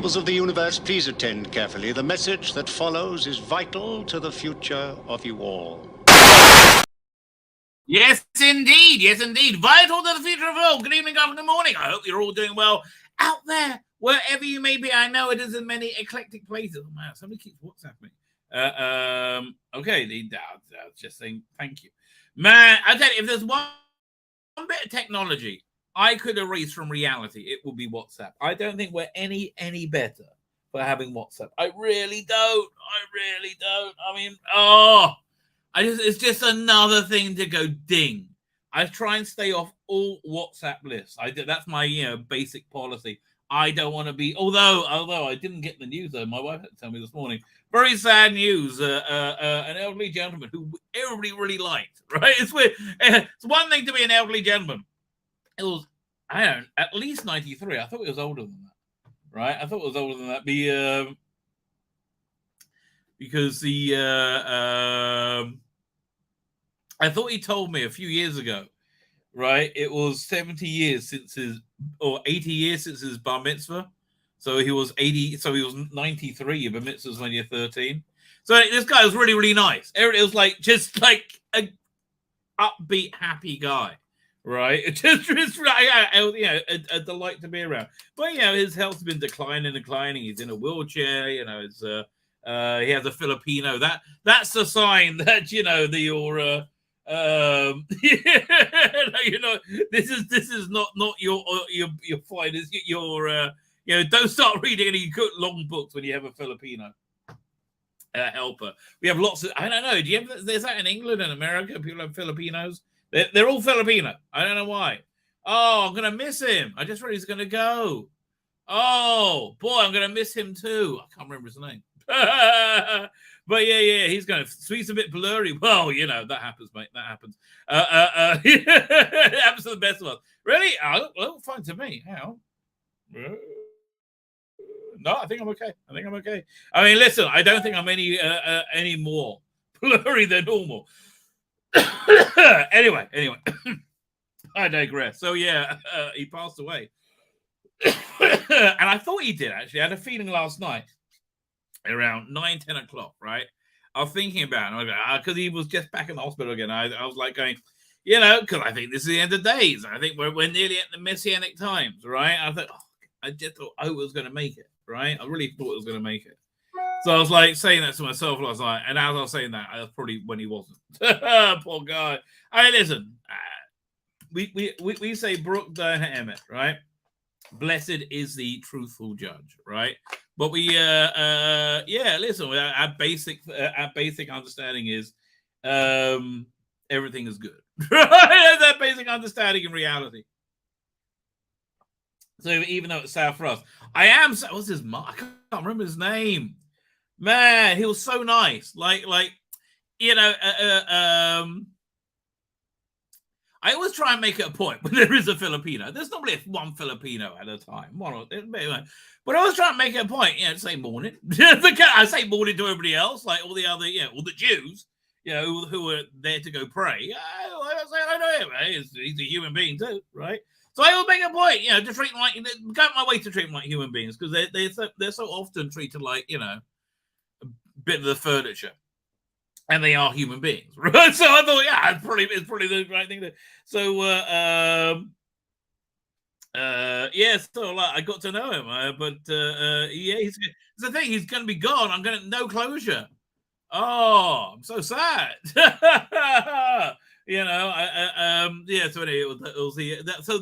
Peoples of the universe, please attend carefully. The message that follows is vital to the future of you all. Yes, indeed. Yes, indeed. Vital to the future of all. Good evening, good morning. I hope you're all doing well out there, wherever you may be. I know it is in many eclectic places. Oh, man, somebody keeps WhatsApping me. Okay, just saying thank you. Man, I tell you, if there's one bit of technology I could erase from reality, it would be WhatsApp. I don't think we're any better for having WhatsApp. I really don't. I mean, it's just another thing to go ding. I try and stay off all WhatsApp lists. That's my basic policy. I don't want to be. Although I didn't get the news though. My wife had to tell me this morning. Very sad news. An elderly gentleman who everybody really liked. Right? It's weird. It's one thing to be an elderly gentleman. It was, I don't know, at least 93. I thought it was older than that. Right? I thought it was older than that. Because I thought he told me a few years ago, right? It was 70 years since or 80 years since his bar mitzvah. So he was 80, so he was 93. Your bar mitzvah was when you're 13. So this guy was really, really nice. It was like, just like a upbeat, happy guy. Right, just a delight to be around. But his health's been declining. He's in a wheelchair. He has a Filipino. That's a sign that you're this is not your finest. Don't start reading any good long books when you have a Filipino helper. We have lots of. I don't know. There's that in England and America? People have Filipinos. They're all Filipino. I don't know why. Oh, I'm going to miss him. I just read he's going to go. Oh, boy, I'm going to miss him too. I can't remember his name. But yeah, he's going to. He's a bit blurry. Well, that happens, mate. That happens. It happens to the best of us. Really? Oh, fine to me. How? No, I think I'm okay. I mean, listen, I don't think I'm any more blurry than normal. Anyway, I digress. So he passed away, and I thought he did actually. I had a feeling last night around 9-10 o'clock. Right, I was thinking about it because he was just back in the hospital again. I was like going, because I think this is the end of days. I think we're nearly at the messianic times. Right, I just thought I was going to make it. Right, I really thought I was going to make it. So I was like saying that to myself last night, and as I was saying that, that's probably when he wasn't. Poor guy. Listen. We say Brooke Dana Emmett, right? Blessed is the truthful judge, right? But listen. Our basic understanding is, everything is good. Right? That basic understanding in reality. So even though it's sad for us, what's his mom? I can't remember his name. Man, he was so nice. I always try and make it a point when there is a Filipino. There's normally one Filipino at a time. But I always try and make it a point, say morning. I say morning to everybody else, like all the other, all the Jews, who are there to go pray. I know him. He's a human being too, right? So I will make a point, to treat them like, go out my way to treat them like human beings, because they're so often treated like, a bit of the furniture, and they are human beings, right? So I thought, it's probably the right thing to. So so I got to know him, but it's the thing. He's going to be gone. I'm going to no closure. Oh, I'm so sad. So anyway,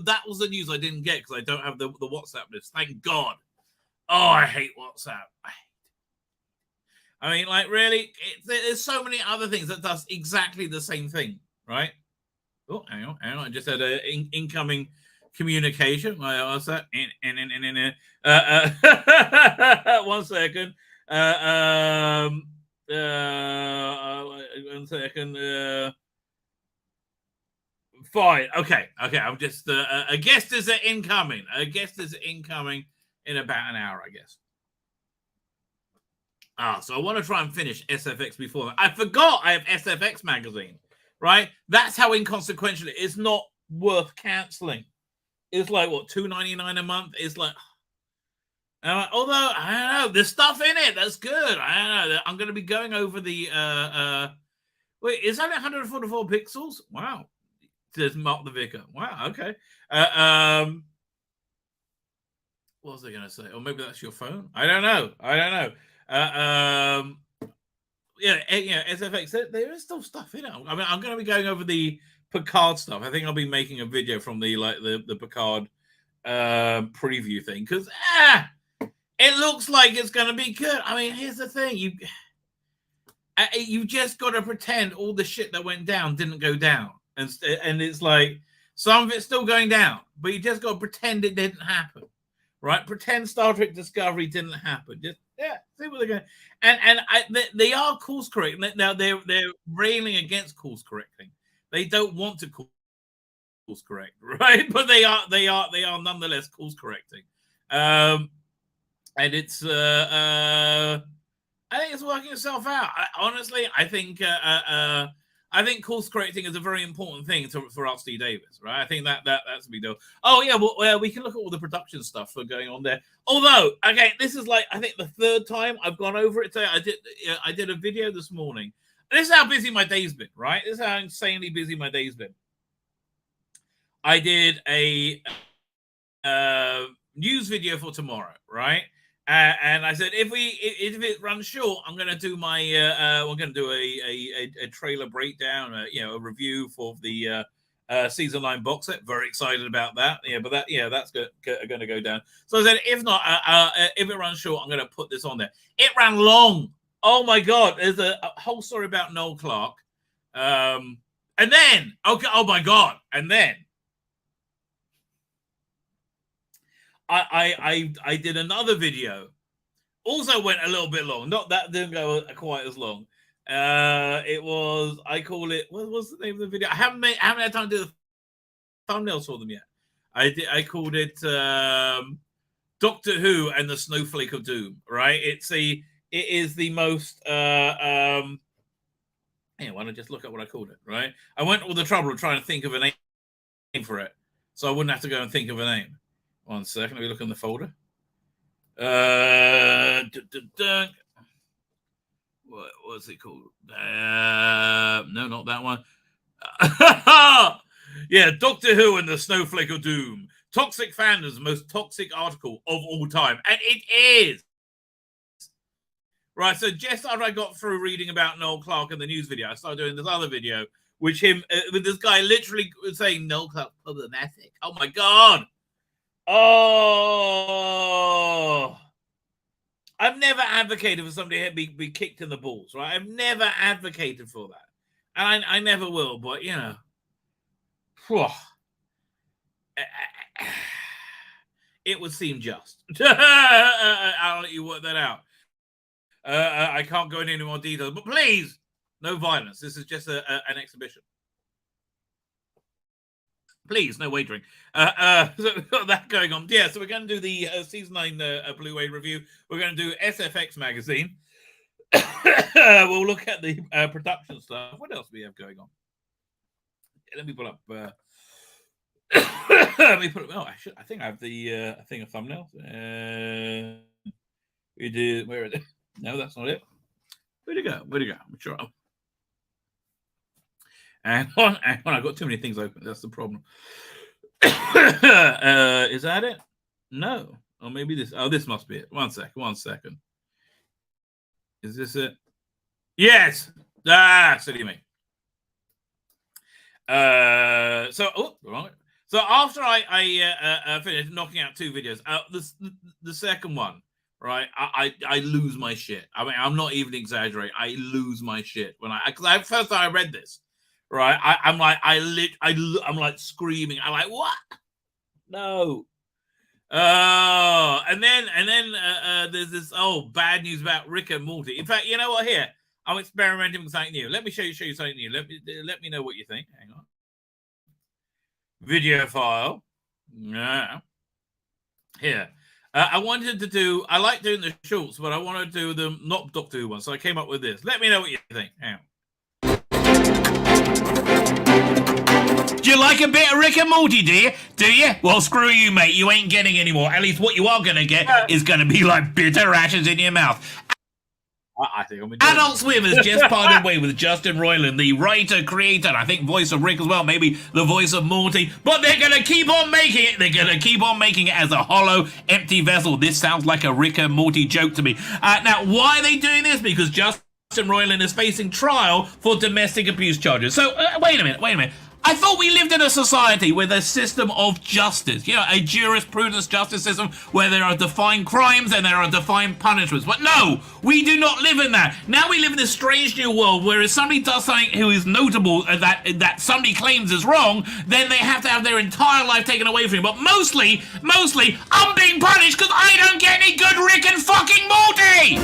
that was the news I didn't get because I don't have the WhatsApp list. Thank God. Oh, I hate WhatsApp. I mean, like, really, there's so many other things that does exactly the same thing, right? Oh, hang on. I just had an incoming communication. What's that? 1 second. 1 second. Fine. Okay. I'm just a guest is incoming. In about an hour, I guess. So I want to try and finish SFX before that. I forgot I have SFX magazine, right? That's how inconsequential it is. It's not worth canceling. It's like, what, $2.99 a month? It's like, Although I don't know, there's stuff in it that's good. I don't know. I'm going to be going over the. Wait, is that 144 pixels? Wow. Says Mark the Vicar. Wow. Okay. What was I going to say? Or maybe that's your phone. I don't know. Yeah, SFX. There is still stuff in it. I mean, I'm going to be going over the Picard stuff. I think I'll be making a video from the Picard preview thing because it looks like it's going to be good. I mean, here's the thing: you just got to pretend all the shit that went down didn't go down, and it's like some of it's still going down, but you just got to pretend it didn't happen, right? Pretend Star Trek Discovery didn't happen. Just see what they're going. And they are course correcting. Now they're railing against course correcting. They don't want to course correct, right? But they are nonetheless course correcting. And it's I think it's working itself out. Honestly, I think course correcting is a very important thing for R.C. Davis, right? I think that's a big deal. Oh yeah, well, we can look at all the production stuff for going on there. Although, okay, this is like I think the third time I've gone over it today. I did a video this morning. This is how busy my day's been, right? This is how insanely busy my day's been. I did a news video for tomorrow, right? And I said, if it runs short, I'm going to do my we're going to do a trailer breakdown, a review for the season 9 box set. Very excited about that. But that's going to go down. So I said, if not, if it runs short, I'm going to put this on there. It ran long. Oh my God! There's a whole story about Noel Clarke, and then oh my God, and then I did another video. Also went a little bit long. Not that didn't go quite as long. It was I call it what was the name of the video? I haven't had time to do the thumbnails for them yet. I called it Doctor Who and the Snowflake of Doom. Right? It is the most. Why don't I just look at what I called it? Right? I went all the trouble of trying to think of a name for it, so I wouldn't have to go and think of a name. 1 second, let me look in the folder. What's it called? No, not that one. Yeah, Doctor Who and the Snowflake of Doom. Toxic Fandom's most toxic article of all time. And it is. Right, so just after I got through reading about Noel Clarke in the news video, I started doing this other video, with this guy literally saying Noel Clarke's problematic. Oh my God. Oh, I've never advocated for somebody to be kicked in the balls, right? I've never advocated for that. And I never will, but, it would seem just. I'll let you work that out. I can't go into any more details, but please, no violence. This is just an exhibition. Please, no wagering. So we've got that going on. Yeah, so we're going to do the Season 9 Blu-ray review. We're going to do SFX magazine. We'll look at the production stuff. What else do we have going on? Let me pull up. Let me put. Oh, I think I have the thing of thumbnails. We did. Where is it? No, that's not it. Where'd it go? I'm sure. Hang on. I've got too many things open. That's the problem. Is that it? No. Or maybe this. Oh, this must be it. 1 second. Is this it? Yes. Silly me. Wrong. So after I finished knocking out 2 videos, the second one, right? I lose my shit. I mean, I'm not even exaggerating. I lose my shit when first time I read this. Right, I'm like screaming. I'm like, what? No. And then there's this bad news about Rick and Morty. In fact, you know what? Here, I'm experimenting with something new. Let me show you something new. Let me know what you think. Hang on. Video file. Yeah. Here. I like doing the shorts, but I want to do them not Doctor Who ones. So I came up with this. Let me know what you think. Hang on. Do you like a bit of Rick and Morty, do you? Do you? Well, screw you, mate. You ain't getting any more. At least what you are going to get is going to be like bitter ashes in your mouth. I think I'm Adult Swim has just parted way with Justin Roiland, the writer, creator, and I think voice of Rick as well, maybe the voice of Morty, but they're going to keep on making it. They're going to keep on making it as a hollow, empty vessel. This sounds like a Rick and Morty joke to me. Now, why are they doing this? Because Justin Roiland is facing trial for domestic abuse charges. So, wait a minute. I thought we lived in a society with a system of justice, you know, a jurisprudence justice system where there are defined crimes and there are defined punishments. But no, we do not live in that. Now we live in this strange new world where if somebody does something who is notable that somebody claims is wrong, then they have to have their entire life taken away from you. But mostly, I'm being punished because I don't get any good Rick and fucking Morty!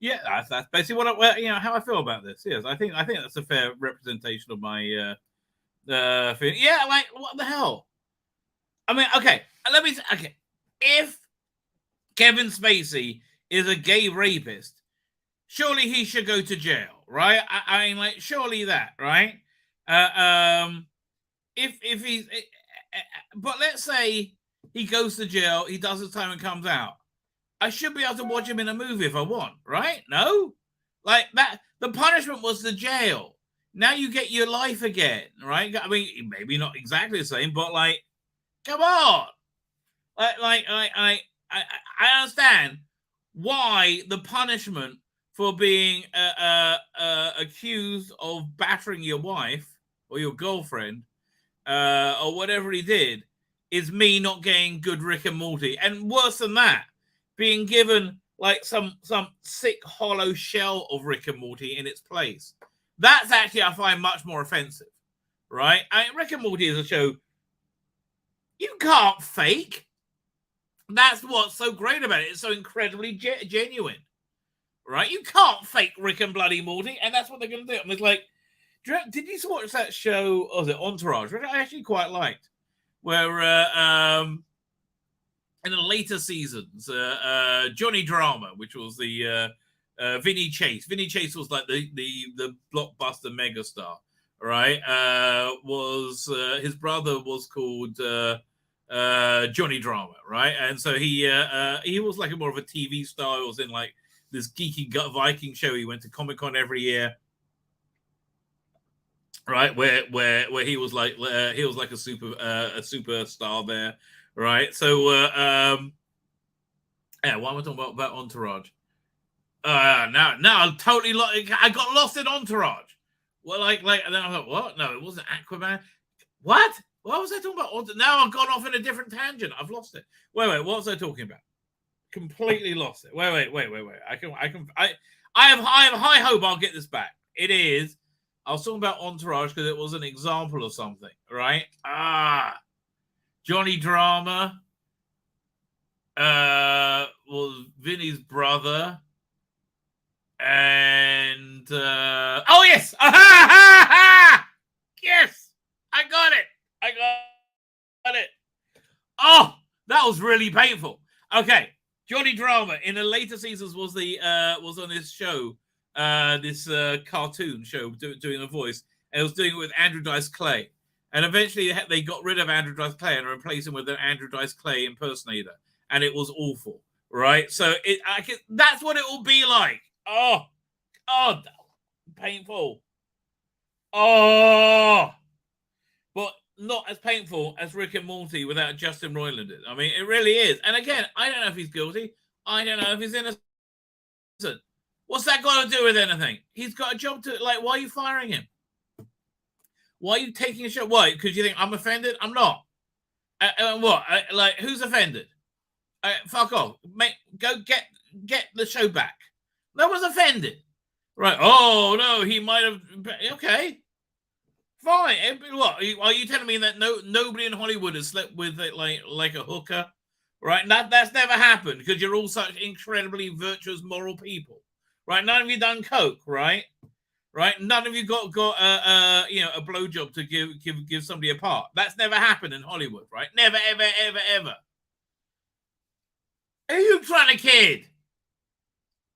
Yeah, that's basically how I feel about this. Yes, I think that's a fair representation of my feeling. Yeah, like what the hell? I mean, okay, if Kevin Spacey is a gay rapist, surely he should go to jail, right? I mean, like, surely that, right? If he's, but let's say he goes to jail, he does his time and comes out. I should be able to watch him in a movie if I want, right? No? Like that, the punishment was the jail. Now you get your life again, right? I mean, maybe not exactly the same, but like, come on. I understand why the punishment for being accused of battering your wife or your girlfriend or whatever he did is me not getting good Rick and Morty. And worse than that, being given like some sick hollow shell of Rick and Morty in its place. That's actually, I find, much more offensive, right? I mean, Rick and Morty is a show you can't fake. That's what's so great about it. It's so incredibly genuine, right? You can't fake Rick and bloody Morty, and that's what they're going to do. And it's like, did you watch that show, was it Entourage, which I actually quite liked, where in the later seasons, Johnny Drama, which was the Vinny Chase. Vinny Chase was like the blockbuster megastar, right? Was his brother was called Johnny Drama, right? And so he was like a more of a TV star. He was in like this geeky gut Viking show. He went to Comic-Con every year, right? Where he was like a superstar there. Right, so yeah, why am I talking about Entourage? Now I'm totally I got lost in Entourage. Well, like, and then I thought, what? No, it wasn't Aquaman. What? What was I talking about? Now I've gone off in a different tangent. I've lost it. Wait, what was I talking about? Completely lost it. Wait. I have high hope I'll get this back. It is. I was talking about Entourage because it was an example of something, right? Johnny Drama was Vinny's brother. And oh yes! Yes! I got it. Oh, that was really painful. Okay. Johnny Drama in the later seasons was on this show, this cartoon show doing a voice, and it was doing it with Andrew Dice Clay. And eventually they got rid of Andrew Dice Clay and replaced him with an Andrew Dice Clay impersonator. And it was awful, right? So that's what it will be like. Oh, painful. Oh, but not as painful as Rick and Morty without Justin Roiland. I mean, it really is. And again, I don't know if he's guilty. I don't know if he's innocent. What's that got to do with anything? He's got a job to, like, why are you firing him? Why are you taking a shot? Why? Because you think I'm offended? I'm not. What? Like, who's offended? Fuck off. Go get the show back. No one's offended. Right. Oh, no, he might have. Okay. Fine. What? Are you telling me that nobody in Hollywood has slept with it like a hooker? Right? That's never happened because you're all such incredibly virtuous, moral people. Right? None of you done coke, right? Right? None of you got a blowjob to give somebody a part. That's never happened in Hollywood, right? Never, ever, ever, ever. Are you trying to kid?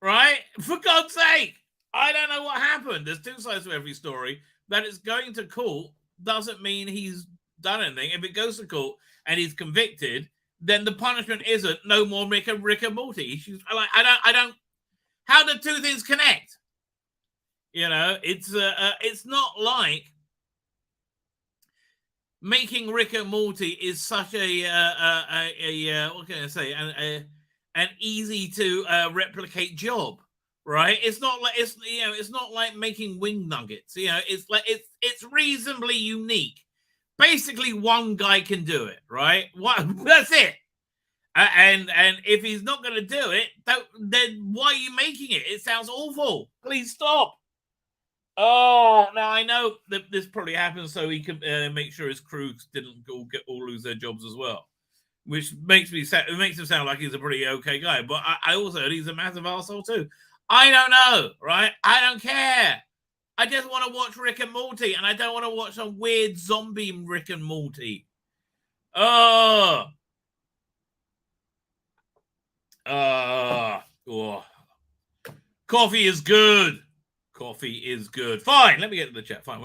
Right? For God's sake. I don't know what happened. There's two sides to every story. That it's going to court doesn't mean he's done anything. If it goes to court and he's convicted, then the punishment isn't no more Rick and Morty. She's like, I don't. How do two things connect? It's not like making Rick and Morty is such a what can I say, an easy to replicate job, right? It's not like it's not like making wing nuggets. It's like it's reasonably unique. Basically, one guy can do it, right? That's it. And if he's not going to do it, then why are you making it? It sounds awful. Please stop. Oh, now I know that this probably happened so he can make sure his crew didn't all lose their jobs as well, which makes him sound like he's a pretty okay guy. But I also heard he's a massive arsehole too. I don't know, right? I don't care. I just want to watch Rick and Morty, and I don't want to watch some weird zombie Rick and Morty. Oh. Coffee is good. Coffee is good. Fine. Let me get to the chat. Fine.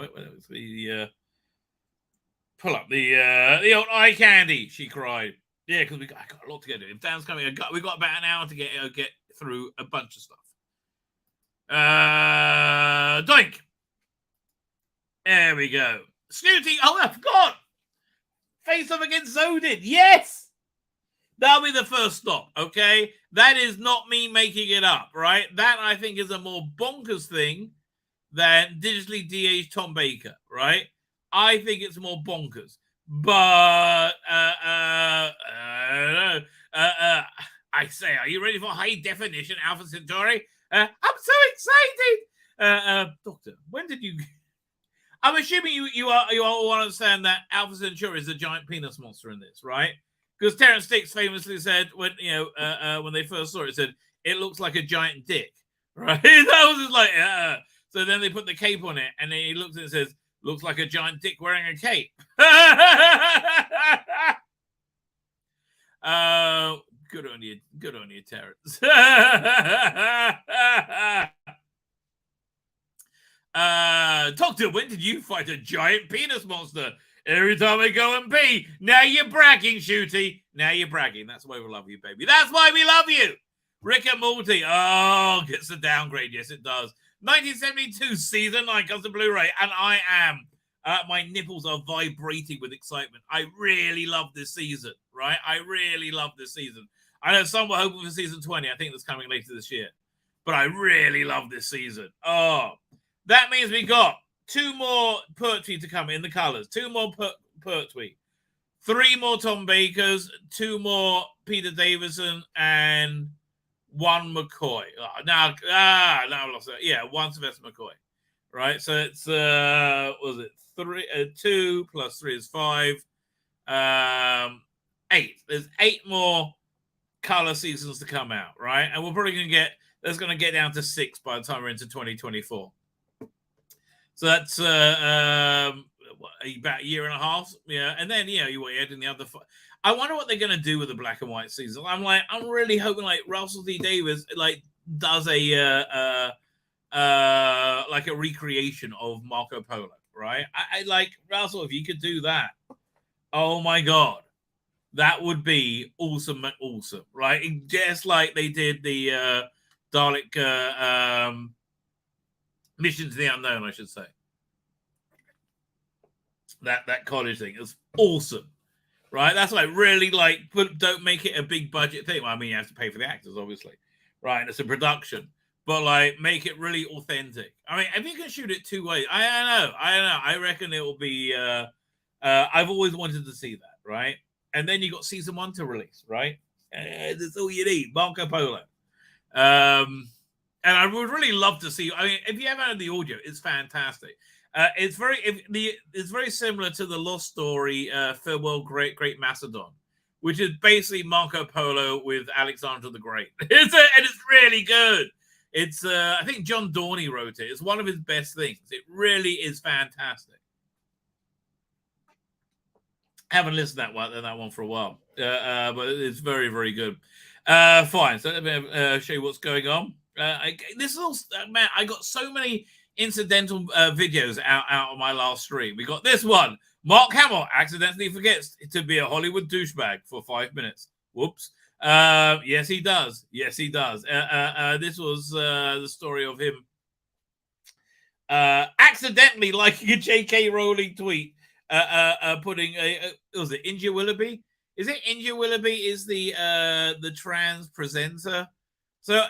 Pull up the old eye candy. She cried. Yeah, because I got a lot to get to. If Dan's coming, we got about an hour to get through a bunch of stuff. Doink. There we go. Snooty. Oh, I forgot. Face off against Zodin. Yes. That'll be the first stop, okay? That is not me making it up, right? That, I think, is a more bonkers thing than digitally de-aged Tom Baker, right? I think it's more bonkers. But, I don't know. I say, are you ready for high definition Alpha Centauri? I'm so excited! Doctor, when did you... I'm assuming you all understand that Alpha Centauri is a giant penis monster in this, right? Because Terrence Dicks famously said when they first saw it, said it looks like a giant dick, right? That was just like, so then they put the cape on it, and then he looks and says, looks like a giant dick wearing a cape. Good on you, Terrence. Doctor, when did you fight a giant penis monster? Every time I go and pee. Now you're bragging, Shooty. Now you're bragging. That's why we love you, baby. That's why we love you. Rick and Morty. Oh, gets a downgrade. Yes, it does. 1972 season 9 comes to Blu-ray, and I am. My nipples are vibrating with excitement. I really love this season, right? I really love this season. I know some were hoping for season 20. I think that's coming later this year. But I really love this season. Oh, that means we got 2 more Pertwee to come in the colors. 2 more Pertwee. 3 more Tom Bakers. 2 more Peter Davison. And 1 McCoy. Now I lost it. Yeah, 1 Sylvester McCoy. Right? So it's, was it 2 plus 3 is 5. 8. There's 8 more color seasons to come out. Right? And we're probably going to get down to 6 by the time we're into 2024. So that's about a year and a half, yeah. And then you add in the other. I wonder what they're going to do with the black and white season. I'm really hoping like Russell T Davies does a recreation of Marco Polo, right? I like Russell if you could do that. Oh my god, that would be awesome, right? Just like they did the Dalek. Mission to the Unknown, I should say. That college thing is awesome, right? That's really don't make it a big budget thing. Well, I mean, you have to pay for the actors, obviously, right? And it's a production, but make it really authentic. I mean, if you can shoot it 2 ways, I don't know. I reckon it will be. I've always wanted to see that, right? And then you got season 1 to release, right? That's all you need, Marco Polo. And I would really love to see. I mean, if you haven't heard the audio, it's fantastic. It's very similar to the Lost Story, Farewell Great Macedon, which is basically Marco Polo with Alexander the Great. And it's really good. It's I think John Dorney wrote it. It's one of his best things. It really is fantastic. I haven't listened to that one for a while, but it's very, very good. Fine. So let me show you what's going on. This is all, man. I got so many incidental videos out of my last stream. We got this one. Mark Hamill accidentally forgets to be a Hollywood douchebag for 5 minutes. Whoops. Yes, he does. Yes, he does. This was the story of him accidentally liking a J.K. Rowling tweet, putting was it India Willoughby? Is it India Willoughby is the trans presenter? So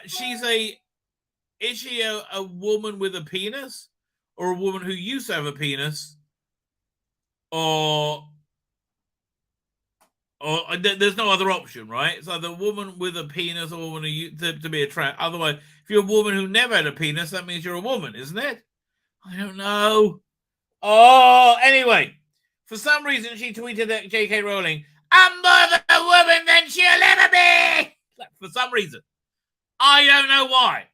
is she a woman with a penis, or a woman who used to have a penis, or there's no other option, right? It's either a woman with a penis or a woman to be a trans. Otherwise, if you're a woman who never had a penis, that means you're a woman, isn't it? I don't know. Oh, anyway, for some reason she tweeted at J.K. Rowling, "I'm more of a woman than she'll ever be." For some reason. I don't know why.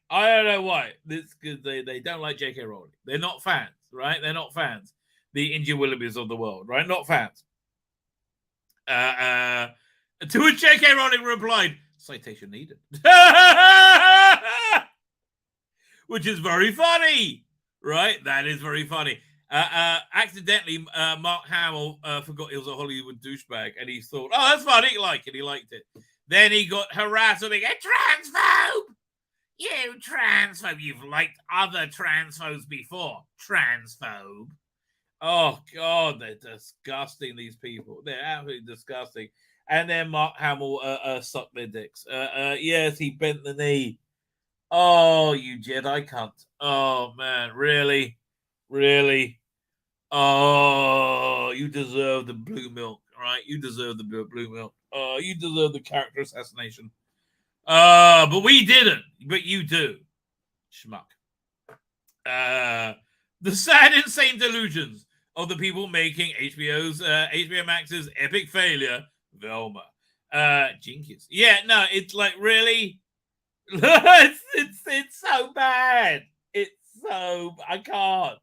This because they don't like J.K. Rowling. They're not fans, right? They're not fans. The India Willoughbys of the world, right? Not fans. To which J.K. Rowling replied, "Citation needed," which is very funny, right? That is very funny. Accidentally, Mark Hamill forgot he was a Hollywood douchebag, and he thought, "Oh, that's funny." He liked it. Then he got harassed with a transphobe. You transphobe. You've liked other transphobes before. Transphobe. Oh, God, they're disgusting, these people. They're absolutely disgusting. And then Mark Hamill sucked their dicks. Yes, he bent the knee. Oh, you Jedi cunt. Oh, man, really? Really? Oh, you deserve the blue milk, right? You deserve the blue milk. You deserve the character assassination. But we didn't. But you do. Schmuck. The sad, insane delusions of the people making HBO Max's epic failure, Velma. Jinkies. Yeah, no, it's like really it's so bad. I can't.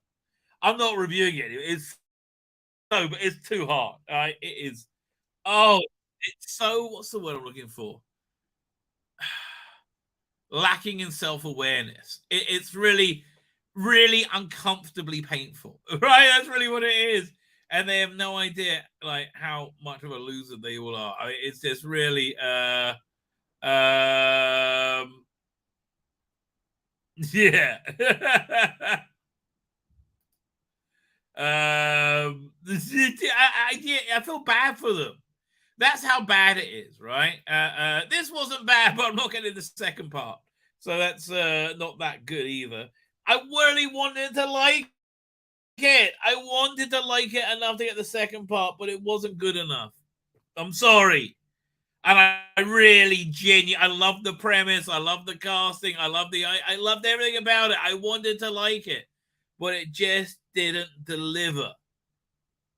I'm not reviewing it. It's too hard. It is. Oh, it's so. What's the word I'm looking for? Lacking in self-awareness. It's really, really uncomfortably painful. Right? That's really what it is. And they have no idea like how much of a loser they all are. It's just really yeah. I feel bad for them. That's how bad it is, right? This wasn't bad, but I'm not getting the second part. So that's not that good either. I really wanted to like it. I wanted to like it enough to get the second part, but it wasn't good enough. I'm sorry. And I really I love the premise. I love the casting. I loved everything about it. I wanted to like it, but it just didn't deliver.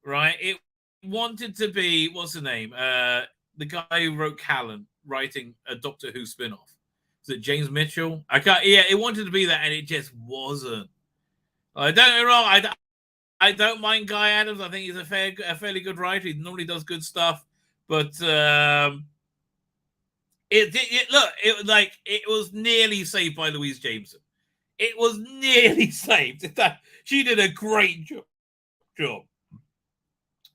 Right? It wanted to be, what's the name? The guy who wrote Callan, writing a Doctor Who spin-off. Is it James Mitchell? It wanted to be that, and it just wasn't. Don't get me wrong. I don't mind Guy Adams. I think he's a fairly good writer. He normally does good stuff, but it was nearly saved by Louise Jameson. It was nearly saved. She did a great job.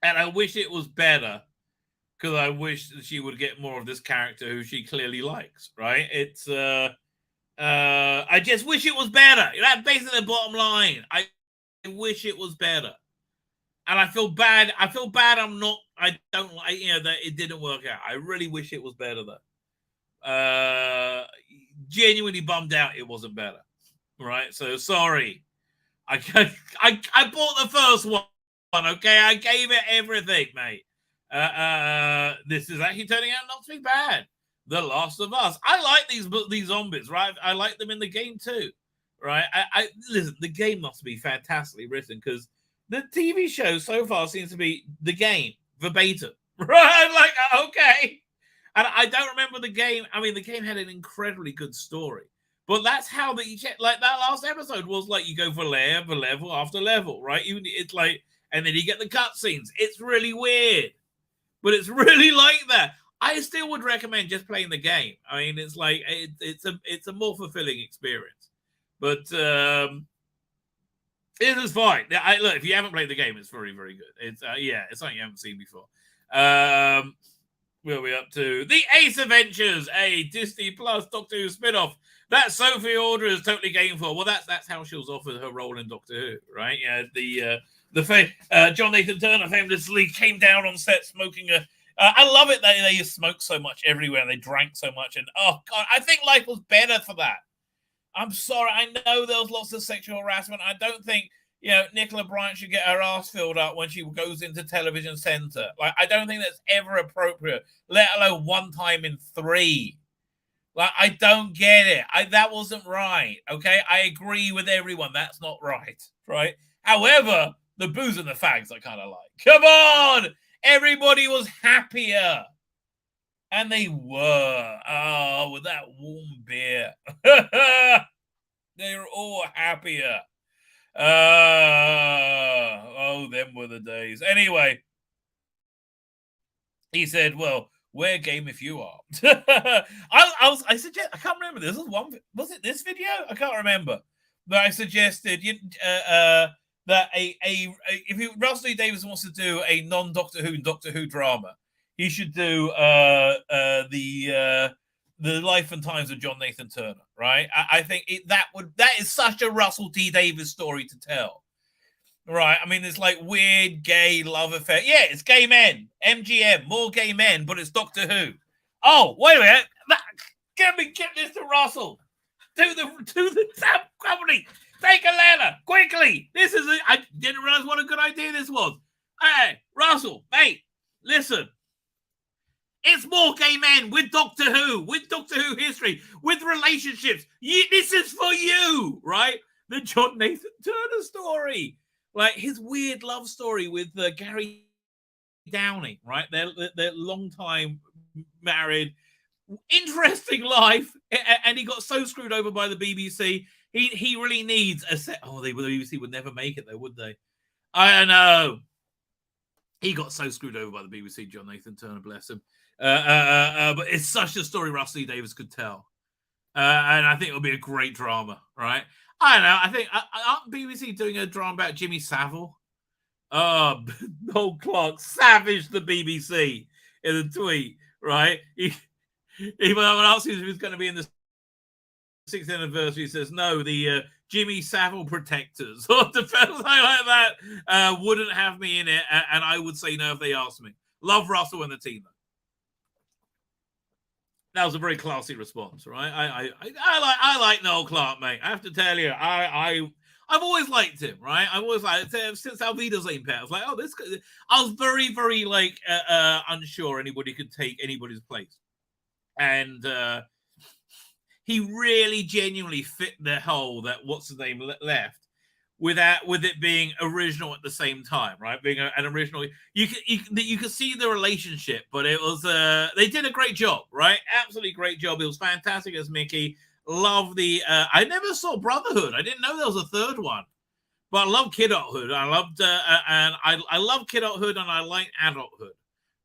And I wish it was better, because I wish that she would get more of this character who she clearly likes, right? It's I just wish it was better. That's basically the bottom line. I wish it was better. And I feel bad. I don't like, that it didn't work out. I really wish it was better though. Genuinely bummed out it wasn't better. Right? So sorry. I bought the first one. Okay, I gave it everything, mate. This is actually turning out not to be bad. The Last of Us. I like these zombies, right? I like them in the game too, right? I listen. The game must be fantastically written, because the TV show so far seems to be the game verbatim, right? Like, okay. And I don't remember the game. I mean, the game had an incredibly good story, but that's how that last episode was. Like, you go for level after level, right? It's like. And then you get the cutscenes. It's really weird. But it's really like that. I still would recommend just playing the game. I mean, it's like it's a more fulfilling experience. But it is fine. Look, if you haven't played the game, it's very, very good. It's it's something you haven't seen before. Where are we up to? The Ace Adventures, a Disney Plus Doctor Who spin-off that Sophie Order is totally game for. Well, that's how she was offered her role in Doctor Who, right? Yeah, John Nathan Turner famously came down on set smoking a. I love it that they smoked so much everywhere and they drank so much, and oh god, I think life was better for that. I'm sorry, I know there was lots of sexual harassment. I don't think Nicola Bryant should get her ass filled up when she goes into television centre. Like, I don't think that's ever appropriate, let alone one time in 3. Like, I don't get it. That wasn't right. Okay, I agree with everyone. That's not right. Right. However, the booze and the fags I kind of like. Come on, everybody was happier, and they were. Oh, with that warm beer, they were all happier. Oh, them were the days. Anyway, he said, "Well, we're game if you are." I suggest. I can't remember. This was one. Was it this video? I can't remember. But I suggested that if Russell T Davies wants to do a non-Doctor Who drama, he should do the life and times of John Nathan Turner, right? I think that is such a Russell T Davies story to tell, right? I mean, it's like weird gay love affair. Yeah, it's gay men, MGM, more gay men, but it's Doctor Who. Oh, wait a minute, get this to Russell, to the damn company. Take a letter quickly. I didn't realize what a good idea this was. Hey, Russell, mate, listen. It's more gay men with Doctor Who history, with relationships. This is for you, right? The John Nathan Turner story. Like his weird love story with Gary Downey, right? They're long time married. Interesting life. And he got so screwed over by the BBC. He really needs a set. Oh, the BBC would never make it though, would they? I know. He got so screwed over by the BBC, John Nathan Turner, bless him. But it's such a story Russell T Davies could tell. And I think it'll be a great drama, right? I don't know. I think, aren't BBC doing a drama about Jimmy Savile? Oh, Noel Clarke savaged the BBC in a tweet, right? When I asked him if he was going to be in the 6th anniversary, he says, no, the Jimmy Savile Protectors or something like that wouldn't have me in it, and I would say no if they asked me. Love Russell and the team, though. That was a very classy response, right? I like Noel Clarke, mate. I have to tell you, I've always liked him, right? I've always liked since Alvida's Lane Pet. I was like, oh, I was very, very like unsure anybody could take anybody's place, and he really genuinely fit the hole that what's the name left. With it being original at the same time, right? Being an original, you could see the relationship, but it was they did a great job, right? Absolutely great job. It was fantastic as Mickey. Love the I never saw Brotherhood. I didn't know there was a third one, but I love Kidulthood. I loved and I love Kidulthood and I like Adulthood,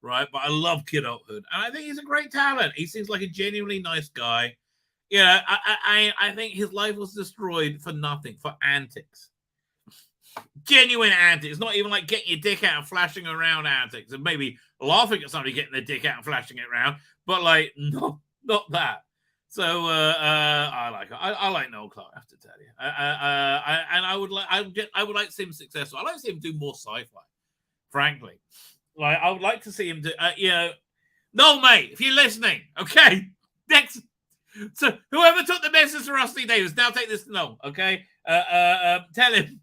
right? But I love Kidulthood, and I think he's a great talent. He seems like a genuinely nice guy. Yeah, I think his life was destroyed for nothing, for antics. Genuine antics, not even like getting your dick out and flashing around antics, and maybe laughing at somebody getting their dick out and flashing it around, but like not that. So I like Noel Clarke, I have to tell you. And I would like to see him successful. I'd like to see him do more sci-fi, frankly. Like I would like to see him do. No, mate, if you're listening, okay. Next, so whoever took the message to Rusty Davis, now take this to Noel, okay? Tell him.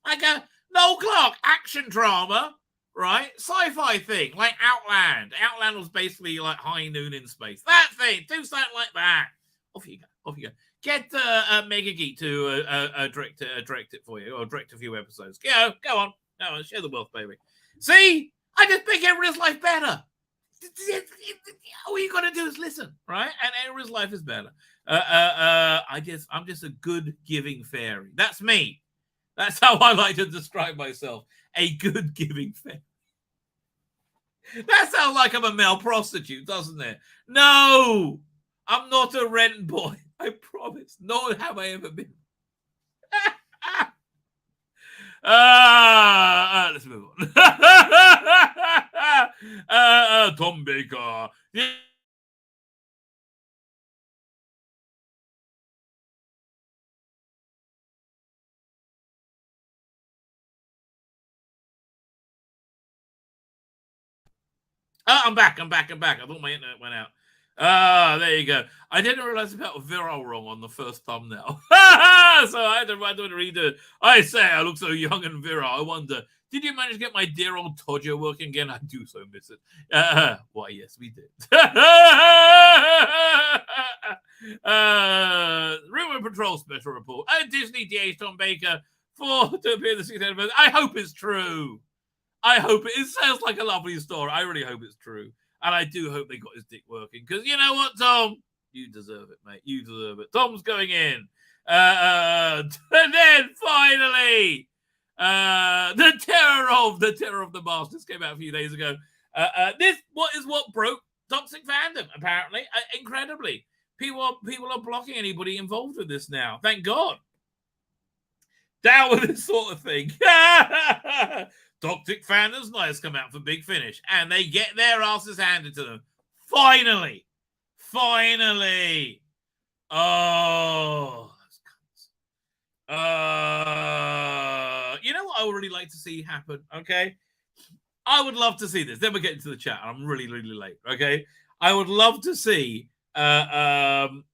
Like a Noel Clarke action drama, right? Sci-fi thing, like Outland. Outland was basically like High Noon in space. That thing, do something like that. Off you go. Get Mega Geek to direct it for you, or direct a few episodes. Go on, share the wealth, baby. See, I just make everyone's life better. All you got to do is listen, right? And everyone's life is better. I'm just a good giving fairy. That's me. That's how I like to describe myself. A good giving fairy. That sounds like I'm a male prostitute, doesn't it? No, I'm not a rent boy. I promise. Nor have I ever been. Let's move on. Tom Baker. Oh, I'm back. I thought my internet went out. There you go. I didn't realize about virile wrong on the first thumbnail. So I had to redo it. I say I look so young and virile. I wonder, did you manage to get my dear old Todger working again? I do so miss it. Why, yes, we did. Rumor Patrol special report. Disney DH Tom Baker to appear the 6th anniversary. I hope it's true. I hope it sounds like a lovely story. I really hope it's true. And I do hope they got his dick working. Because you know what, Tom? You deserve it, mate. You deserve it. Tom's going in. And then finally, the terror of the Masters came out a few days ago. This is what broke toxic fandom, apparently. Incredibly. People are blocking anybody involved with this now. Thank God. Down with this sort of thing. Toxic fandoms nice come out for Big Finish, and they get their asses handed to them. Finally. Oh, you know what I would really like to see happen? Okay, I would love to see this. Then we're getting to the chat. I'm really late. Okay, I would love to see Carl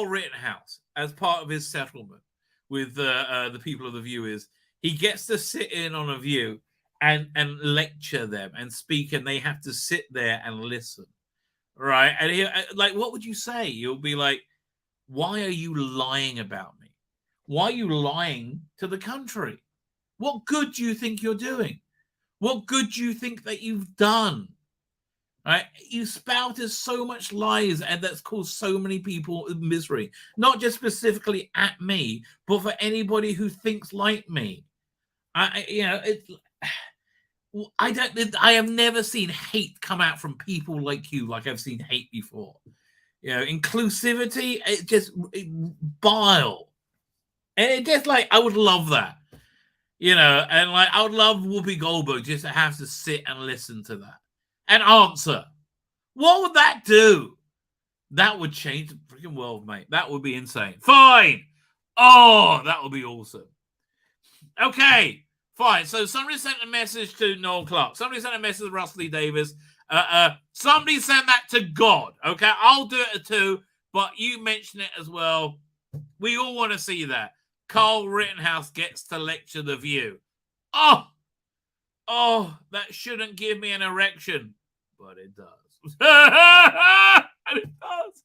Rittenhouse as part of his settlement with the people of the Viewers. He gets to sit in on a View and lecture them and speak, and they have to sit there and listen, right? And he, like, what would you say? You'll be like, why are you lying about me? Why are you lying to the country? What good do you think you're doing? What good do you think that you've done? Right? You spouted so much lies, and that's caused so many people misery. Not just specifically at me, but for anybody who thinks like me. I have never seen hate come out from people like you, like I've seen hate before. You know, inclusivity, bile. And it just like, I would love that. You know, and like, I would love Whoopi Goldberg just to have to sit and listen to that and answer. What would that do? That would change the freaking world, mate. That would be insane. Fine. Oh, that would be awesome. Okay. Fine. So somebody sent a message to Noel Clark. Somebody sent a message to Russell Lee Davis. Somebody sent that to God. Okay. I'll do it too, but you mention it as well. We all want to see that. Carl Rittenhouse gets to lecture the View. Oh, that shouldn't give me an erection, but it does. And it does.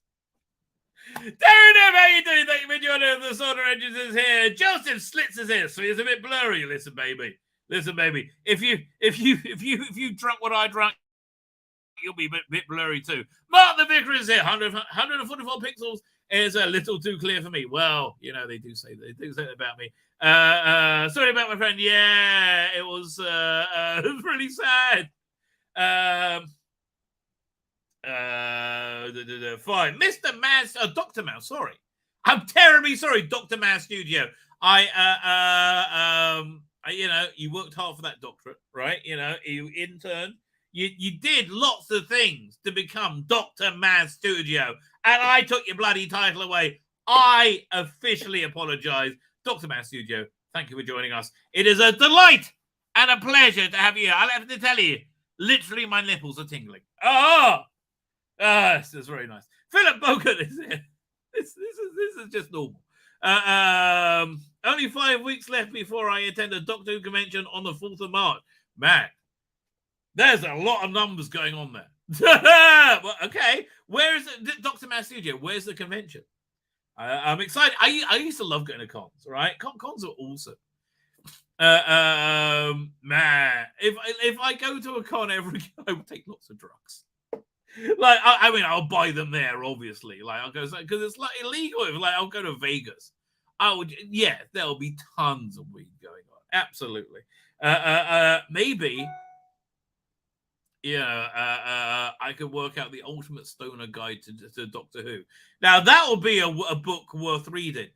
Darren, how you doing? Thank you for joining the Soda Engines is here. Joseph Slits is here, so it's a bit blurry. Listen, baby. If you drunk what I drank, you'll be a bit blurry too. Mark the Vicar is here. 144 pixels is a little too clear for me. Well, you know, they do say that about me. Sorry about my friend. Yeah, it was really sad. Fine. Mr. Maz, Dr. Mouse, sorry. I'm terribly sorry, Dr. Maz Studio. You know, you worked hard for that doctorate, right? You know, you interned. You did lots of things to become Dr. Maz Studio, and I took your bloody title away. I officially apologize. Dr. Maz Studio, thank you for joining us. It is a delight and a pleasure to have you here. I'll have to tell you, literally my nipples are tingling. This is very nice. Philip Bogan is here. This is just normal. Only 5 weeks left before I attend a Doctor Who convention on the 4th of March. Man, there's a lot of numbers going on there. Well, okay, where is it? Dr. Maz Studio, where's the convention? I'm excited. I used to love going to cons, right? Cons are awesome. Man, if I go to a con every year, I would take lots of drugs. Like, I mean, I'll buy them there, obviously. Like, I'll go, because it's like illegal. Like, I'll go to Vegas. Yeah, there'll be tons of weed going on. Absolutely. Maybe I could work out the ultimate stoner guide to Doctor Who. Now that will be a book worth reading.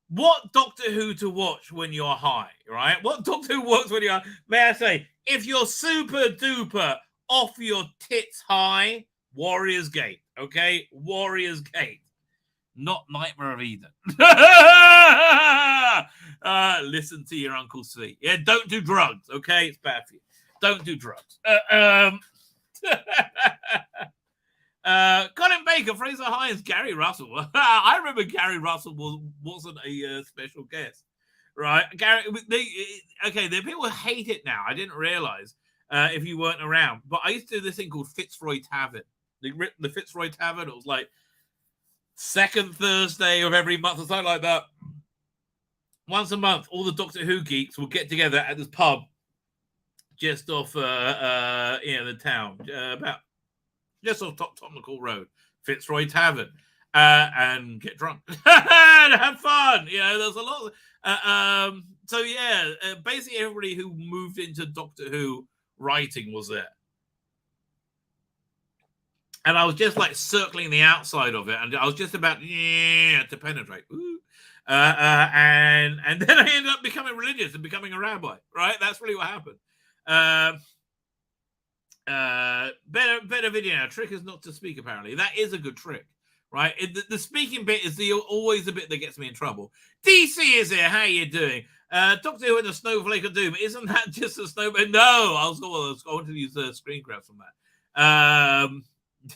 What Doctor Who to watch when you're high, right? What Doctor Who works when you're, may I say, if you're super duper off your tits high, Warrior's Gate, okay? Warrior's Gate. Not Nightmare of Eden. Listen to your Uncle Tzvi. Yeah, don't do drugs, okay? It's bad for you. Don't do drugs. Colin Baker, Fraser Hines, Gary Russell. I remember Gary Russell wasn't a special guest, right? Gary, the people hate it now. I didn't realize if you weren't around, but I used to do this thing called Fitzroy Tavern. The Fitzroy Tavern. It was like second Thursday of every month or something like that. Once a month, all the Doctor Who geeks will get together at this pub just off the town, about just off Tottenham Road, Fitzroy Tavern, and get drunk and have fun. There's a lot of, basically everybody who moved into Doctor Who writing was there. And I was just like circling the outside of it, and I was just about to penetrate. And then I ended up becoming religious and becoming a rabbi, right? That's really what happened. Better video. Trick is not to speak, apparently. That is a good trick, right? The speaking bit is always the bit that gets me in trouble. DC is here. How you doing? Doctor Who and the Snowflake of Doom. Isn't that just a snowman? No, I wanted to use the screen grabs from that.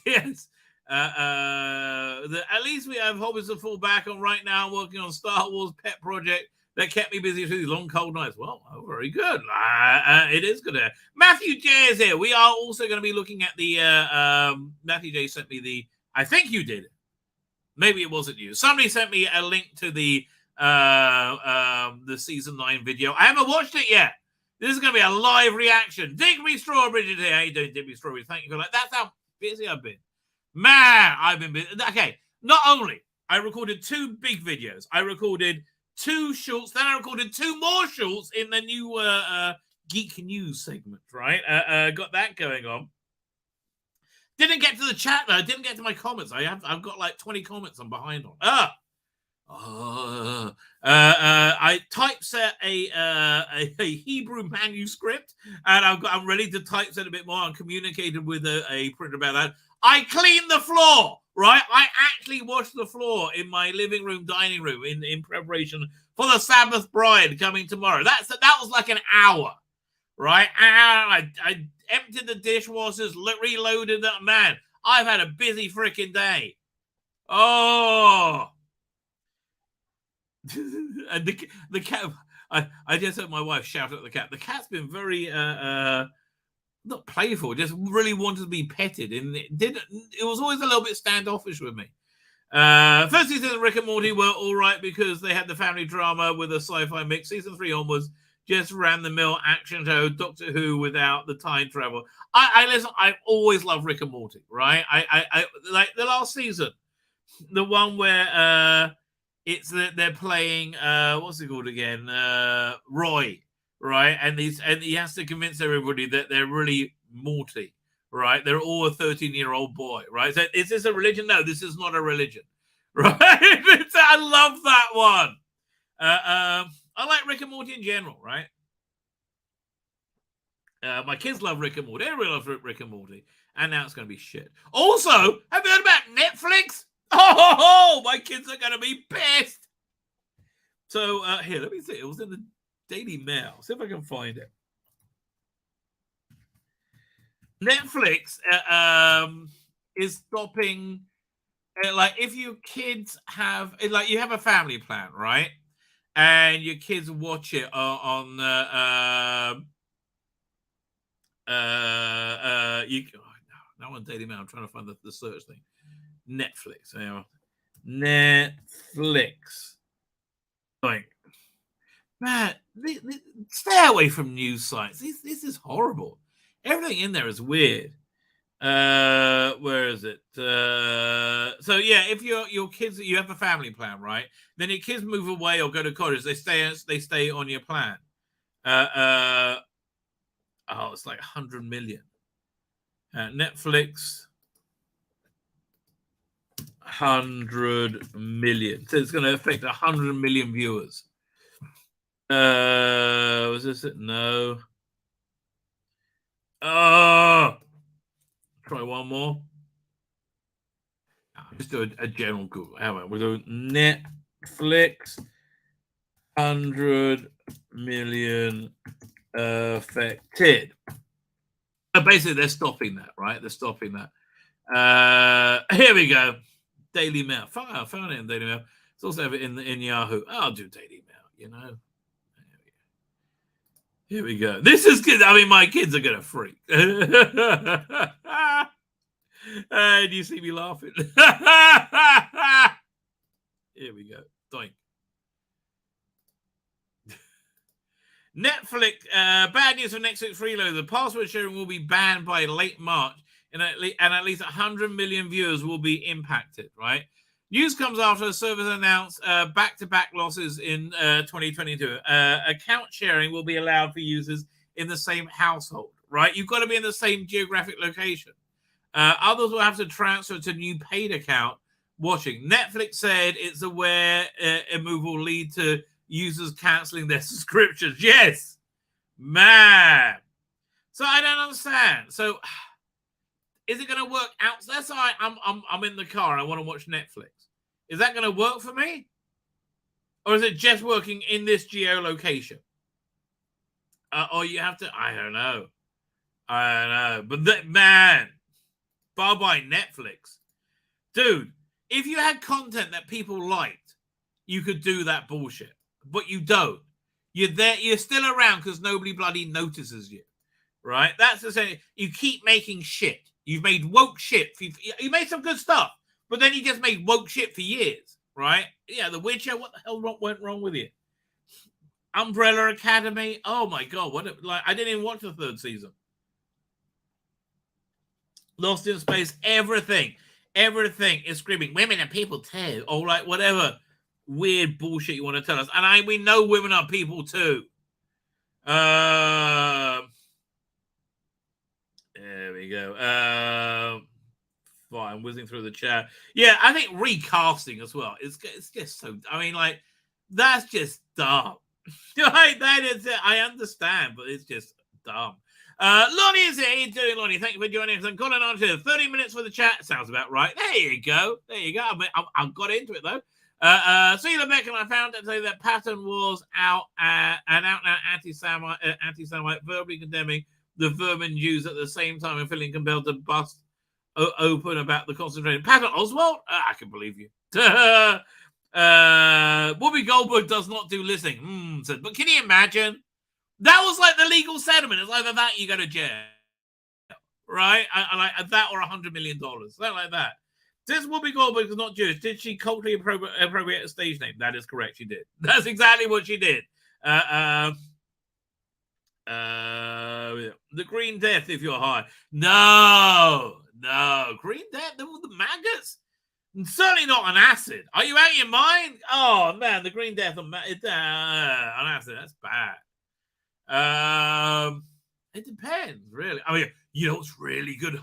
Yes. At least we have hobbies to fall back on right now. I'm working on Star Wars pet project that kept me busy through these long, cold nights. Well, very good. It is good. Matthew J is here. We are also going to be looking at the... Matthew J sent me the... I think you did. Maybe it wasn't you. Somebody sent me a link to the season 9 video. I haven't watched it yet. This is going to be a live reaction. Digby Strawbridge is here. How you doing, Digby Strawbridge? Thank you for that. That's how busy I've been. Man, I've been busy. Okay, not only I recorded 2 big videos, I recorded 2 shorts, then I recorded 2 more shorts in the new Geek News segment, right? Got that going on. Didn't get to the chat, though. Didn't get to my comments. I've got like 20 comments I'm behind on. I typeset a Hebrew manuscript, and I'm ready to typeset a bit more. I'm communicated with a printer about that. I cleaned the floor, right? I actually washed the floor in my living room, dining room in preparation for the Sabbath bride coming tomorrow. That was like an hour, right? I emptied the dishwashers, reloaded that. Man, I've had a busy freaking day. Oh. And the cat, I just heard my wife shout at the cat. The cat's been very not playful, just really wanted to be petted, and it was always a little bit standoffish with me. First season of Rick and Morty were all right because they had the family drama with a sci-fi mix. Season 3 onwards just ran the mill action show, Doctor Who without the time travel. I listen. I always love Rick and Morty, right? I like the last season, the one where they're playing what's it called again? Roy, right? And he has to convince everybody that they're really Morty, right? They're all a 13-year-old boy, right? So is this a religion? No, this is not a religion, right? I love that one. I like Rick and Morty in general, right? My kids love Rick and Morty. Everybody loves Rick and Morty. And now it's going to be shit. Also, have you heard about Netflix? Oh, my kids are going to be pissed. So here, let me see. It was in the Daily Mail. See if I can find it. Netflix is stopping. Like, if your kids have, like, you have a family plan, right? And your kids watch it on now on Daily Mail. I'm trying to find the search thing. Netflix. Netflix. Like, man, stay away from news sites. This is horrible. Everything in there is weird. Where is it? So yeah, if your kids, you have a family plan, right? Then your kids move away or go to college, they stay on your plan. It's like 100 million. Netflix, 100 million. So it's going to affect 100 million viewers. Was this it? No. Oh, try one more. Just do a general Google. How about we'll do Netflix 100 million affected. Basically, they're stopping that, right? They're stopping that. Here we go. Daily Mail. I found it in Daily Mail. It's also in Yahoo. I'll do Daily Mail, you know. Here we go. This is good. I mean, my kids are going to freak. Do you see me laughing? Here we go. Doink. Netflix, bad news for Netflix Freeloader. The password sharing will be banned by late March, and at least 100 million viewers will be impacted, right? News comes after the service announced back-to-back losses in 2022. Account sharing will be allowed for users in the same household, right? You've got to be in the same geographic location. Others will have to transfer to a new paid account watching. Netflix said it's aware a move will lead to users canceling their subscriptions. Yes, man. So I don't understand. So is it going to work out? Let's say I'm in the car and I want to watch Netflix. Is that going to work for me? Or is it just working in this geolocation? Or you have to, I don't know. But man, bye-bye Netflix. Dude, if you had content that people liked, you could do that bullshit. But you don't. You're there. You're still around because nobody bloody notices you, right? That's the same. You keep making shit. You've made woke shit. You made some good stuff, but then you just made woke shit for years, right? Yeah, The Witcher. What the hell went wrong with you? Umbrella Academy. Oh my god! I didn't even watch the 3rd season. Lost in Space. Everything is screaming. Women are people too, or like whatever weird bullshit you want to tell us. And we know women are people too. There we go. Fine, whizzing through the chat. Yeah, I think recasting as well. It's just so. I mean, like that's just dumb. Like that is it. I understand, but it's just dumb. Lonnie is here. How you doing, Lonnie? Thank you for joining us. And Colin on to 30 minutes for the chat. Sounds about right. There you go. I got into it though. Tzvi Lebetkin, I found that say that Patton was an out-and-out anti-Semite, verbally condemning the vermin Jews at the same time and feeling compelled to bust open about the concentration. Patton Oswalt? I can believe you. Whoopi Goldberg does not do listening. But can you imagine? That was like the legal settlement. It's either that or you go to jail. Right? I like that or $100 million. Something like that. Since Whoopi Goldberg is not Jewish, did she culturally appropriate a stage name? That is correct. She did. That's exactly what she did. The Green Death, if you're high. No. Green Death? The maggots? Certainly not on acid. Are you out of your mind? Oh, man. The Green Death on acid. That's bad. It depends, really. I mean, you know what's really good?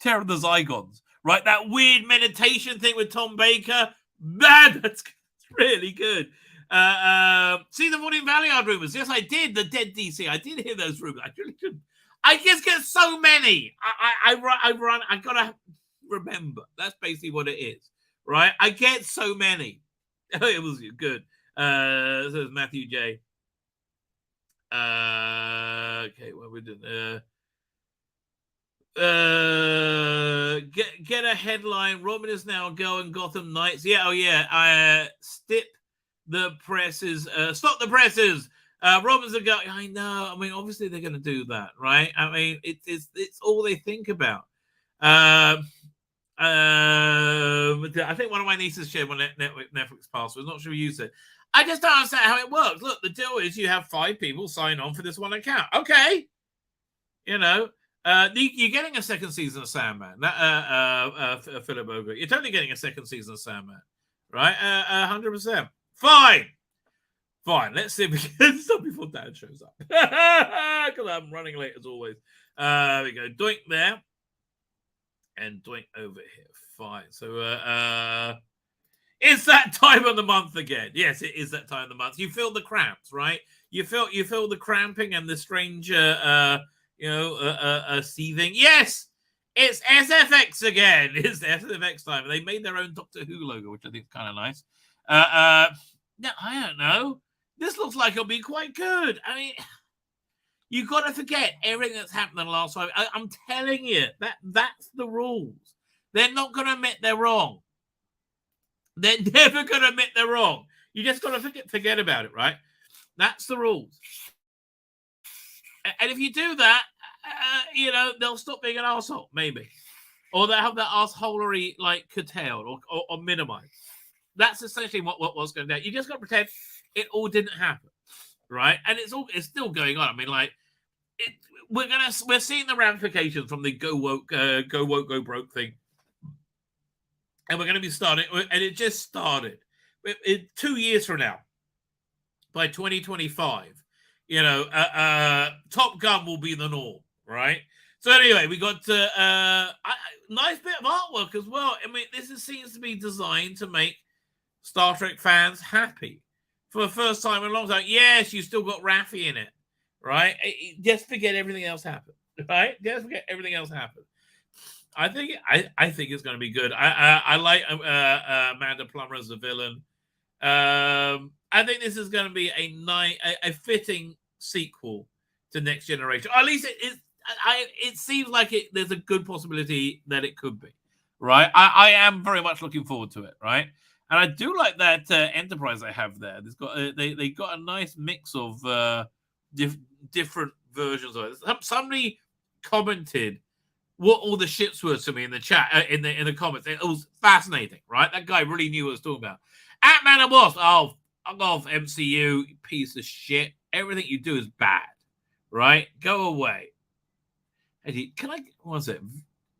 Terror of the Zygons, right? That weird meditation thing with Tom Baker. Man, that's really good. See the Morning Valleyard rumors? Yes, I did. The Dead DC. I did hear those rumors. I really couldn't. I just get so many. I gotta remember. That's basically what it is, right? I get so many. It was good. This is Matthew J. Okay, what we doing? Get a headline. Robin is now going Gotham Knights. Yeah. Stop the presses. Robin's a guy. I know. I mean, obviously they're going to do that, right? I mean, it's all they think about. I think one of my nieces shared my Netflix password. Not sure who used it. I just don't understand how it works. Look, the deal is you have 5 people sign on for this one account. Okay, you know. You're getting a second season of Sandman. Philip Ogre. You're totally getting a second season of Sandman, right? 100%. Fine. Fine. Let's see if we can stop before Dan shows up. Because I'm running late as always. We go. Doink there. And doink over here. Fine. So it's that time of the month again. Yes, it is that time of the month. You feel the cramps, right? You feel the cramping and the strange seething. Yes, it's SFX again. It's SFX time. They made their own Doctor Who logo, which I think is kind of nice. No, I don't know. This looks like it'll be quite good. I mean, you got to forget everything that's happened in the last 5. I'm telling you, that's the rules. They're not going to admit they're wrong. They're never going to admit they're wrong. You just got to forget about it, right? That's the rules. And if you do that, they'll stop being an arsehole, maybe. Or they'll have that arseholery, like, curtailed or minimized. That's essentially what's going down. You just got to pretend it all didn't happen, right? And it's still going on. I mean, like, we're seeing the ramifications from the go woke, go broke thing. And we're going to be starting, and it just started. 2 years from now, by 2025, Top Gun will be the norm, right? So anyway, we got nice bit of artwork as well. I mean, this seems to be designed to make Star Trek fans happy for the first time in a long time. Yes, you still got Raffi in it, right? Just forget everything else happened, right? Just forget everything else happened. I think it's going to be good. I like Amanda Plummer as the villain. I think this is going to be a fitting sequel to Next Generation. Or at least it seems like there's a good possibility that it could be, right? I am very much looking forward to it, right? And I do like that Enterprise I have there. It's got they got a nice mix of different versions of it. Somebody commented what all the ships were to me in the chat, in the comments. It was fascinating, right? That guy really knew what I was talking about. Ant-Man and Wasp. Oh, fuck off, MCU, piece of shit. Everything you do is bad, right? Go away. Can I? What's it?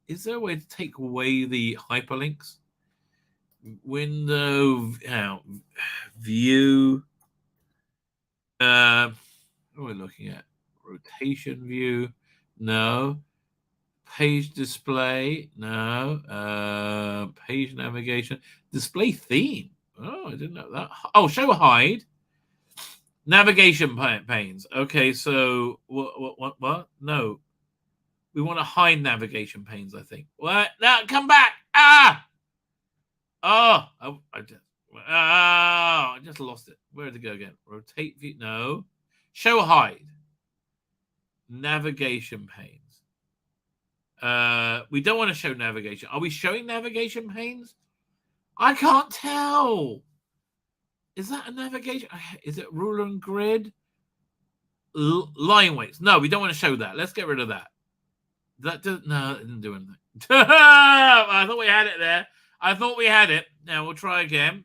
Is there a way to take away the hyperlinks? Window, view. What are we looking at? Rotation view. No. Page display. No. Page navigation. Display theme. Oh, I didn't know that. Oh, show hide. Navigation panes. Okay, so what? No. We want to hide navigation panes, I think. What? Now, come back. Ah! Oh, I just lost it. Where did it go again? Rotate view. No. Show hide. Navigation panes. We don't want to show navigation. Are we showing navigation panes? I can't tell. Is that a navigation? Is it ruler and grid? Line weights. No, we don't want to show that. Let's get rid of that. No, it didn't do anything. I thought we had it there. I thought we had it. Now we'll try again.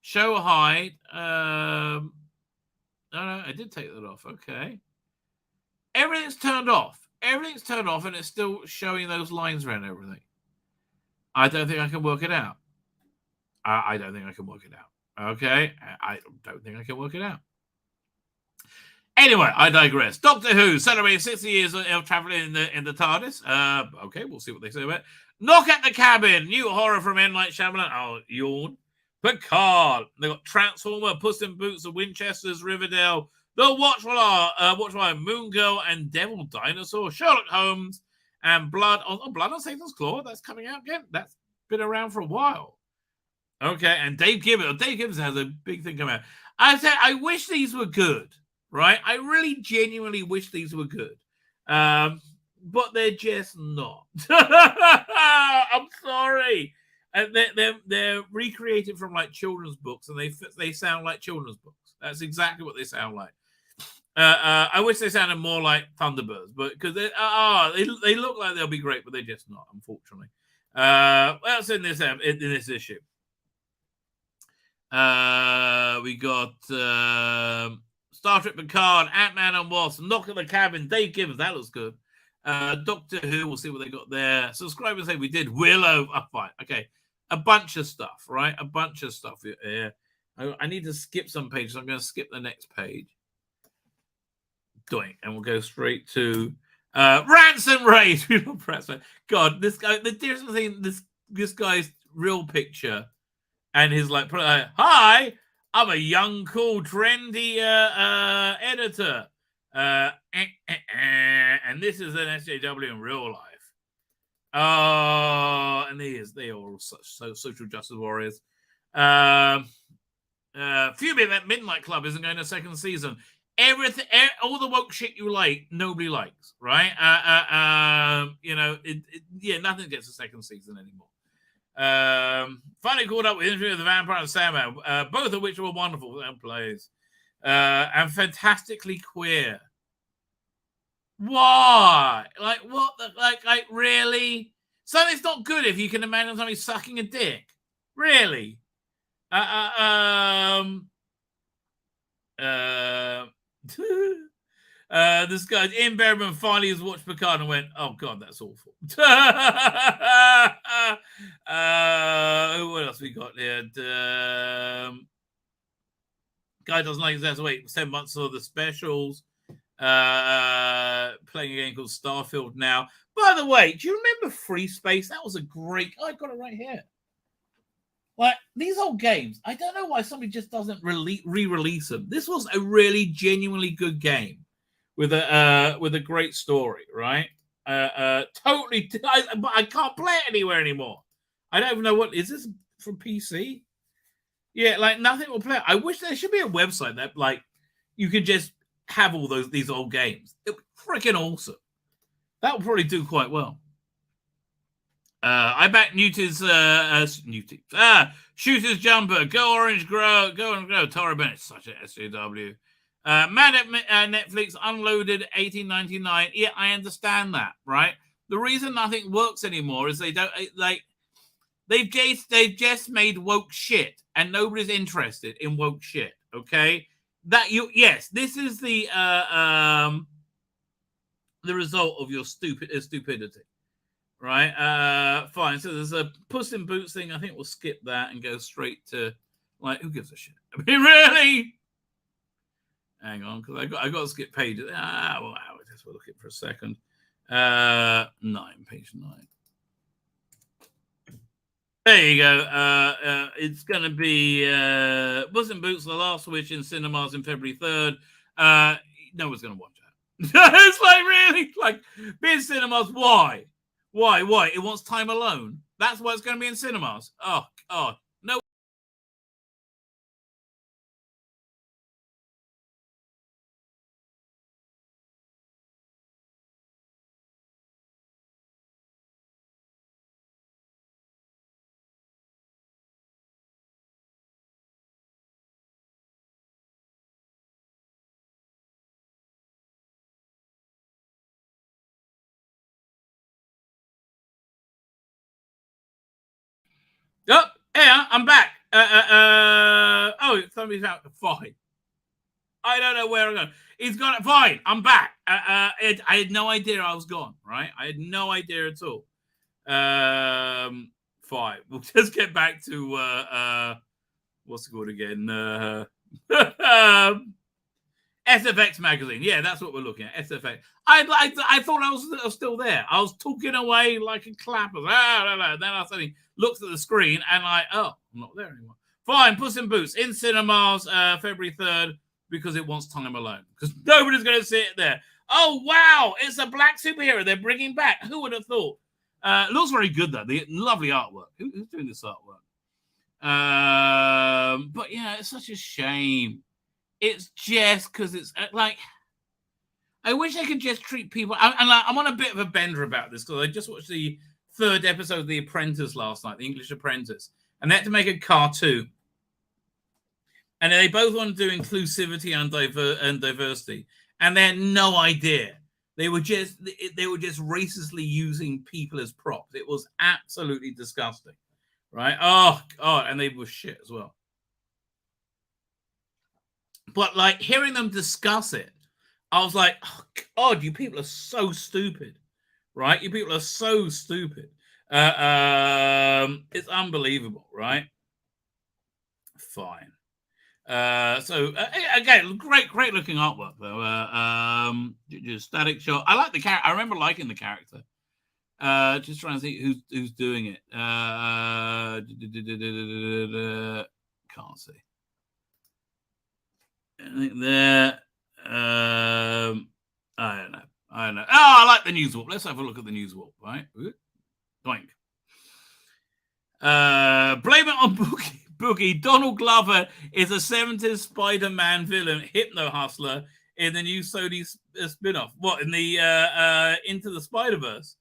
Show hide. No, I did take that off. Okay. Everything's turned off. Everything's turned off, and it's still showing those lines around everything. I don't think I can work it out. I don't think I can work it out. Okay? I don't think I can work it out. Anyway, I digress. Doctor Who celebrating 60 years of traveling in the TARDIS. Okay, we'll see what they say about it. Knock at the Cabin. New horror from M. Night Shyamalan. Oh, yawn. Picard. They got Transformer, Puss in Boots, The Winchesters, Riverdale, The Watchwire, Moon Girl, and Devil Dinosaur, Sherlock Holmes, and Blood on Satan's Claw. That's coming out again. That's been around for a while. Okay, and Dave Gibbons. Dave Gibbons has a big thing coming out. I wish these were good, right? I really genuinely wish these were good. But they're just not. I'm sorry. And they're recreated from like children's books, and they sound like children's books. That's exactly what they sound like. I wish they sounded more like Thunderbirds, but because they look like they'll be great, but they're just not, unfortunately. What else in this issue? We got Star Trek Picard, Ant-Man and Wasp, Knock at the Cabin, Dave Gibbons, that looks good. Doctor Who, we'll see what they got there. Subscribers say we did Willow. Fine, okay. A bunch of stuff, right? A bunch of stuff here. I need to skip some pages. So I'm going to skip the next page. Doink, and we'll go straight to Rants and Raves. God, this guy. The difference between this guy's real picture and his like, hi, I'm a young, cool, trendy editor, and this is an SJW in real life. Oh, and they are all such social justice warriors. Fuming that Midnight Club isn't going to second season. Everything, all the woke shit you like, nobody likes, right? Nothing gets a second season anymore. Finally caught up with Interview with the Vampire and Sandman, both of which were wonderful plays and fantastically queer. Why? Like what? Like really? Something's not good if you can imagine somebody sucking a dick. Really? This guy, Ian Berryman, finally has watched Picard and went, "Oh God, that's awful." What else we got here? Guy doesn't like his ass. Wait, 7 months of the specials. Playing a game called Starfield now. By the way, do you remember Free Space? That was a great. I got it right here. Like these old games, I don't know why somebody just doesn't re-release them. This was a really genuinely good game with a great story, right? Totally, but I can't play it anywhere anymore. I don't even know what is this from PC. Yeah, like nothing will play it. I wish there should be a website that like you could just have all these old games. It would be freaking awesome. That would probably do quite well. I back Newton's Shooter's Jumper. Go Orange, go and grow. Tara Bennett, such an SJW. Mad at Netflix unloaded 1899. Yeah, I understand that, right? The reason nothing works anymore is they don't like they've just made woke shit, and nobody's interested in woke shit. Okay, this is the result of your stupidity. Right, fine. So there's a Puss in Boots thing. I think we'll skip that and go straight to like who gives a shit? I mean, really? Hang on, because I got to skip pages. Well, I guess we'll look at it for a second. 9, page 9. There you go. It's going to be Puss in Boots: The Last Wish in cinemas in February 3rd. No one's going to watch that. It's like really like being cinemas. Why? Why? It wants time alone. That's why it's going to be in cinemas. Oh, God. No. Oh, yeah, I'm back. Somebody's out. Fine. I don't know where I'm going. He's got it. Fine. I'm back. I had no idea I was gone, right? I had no idea at all. Fine. We'll just get back to what's it called again? SFX magazine. Yeah, that's what we're looking at. SFX. I thought I was still there. I was talking away like a clapper. Then I suddenly looked at the screen and I'm not there anymore. Fine, Puss in Boots in cinemas February 3rd because it wants time alone. Because nobody's going to see it there. Oh, wow. It's a black superhero they're bringing back. Who would have thought? Looks very good, though. The lovely artwork. Who's doing this artwork? But, yeah, it's such a shame. It's just because it's like I wish I could just treat people. I'm on a bit of a bender about this because I just watched the 3rd episode of The Apprentice last night, The English Apprentice, and they had to make a cartoon. And they both want to do inclusivity and diversity, and they had no idea. They were just racistly using people as props. It was absolutely disgusting, right? Oh God, and they were shit as well. But like hearing them discuss it, I was like, oh, God, you people are so stupid, right? You people are so stupid. It's unbelievable, right? Fine. Again, great looking artwork though. Just static shot. I like the character. I remember liking the character. Just trying to see who's doing it. Can't see. I think there. I don't know. Oh, I like the news warp. Let's have a look at the news warp. Right. Doink. Blame it on Boogie. Donald Glover is a 70s Spider-Man villain, hypno hustler in the new Sony spin-off. What, in the Into the Spider-Verse?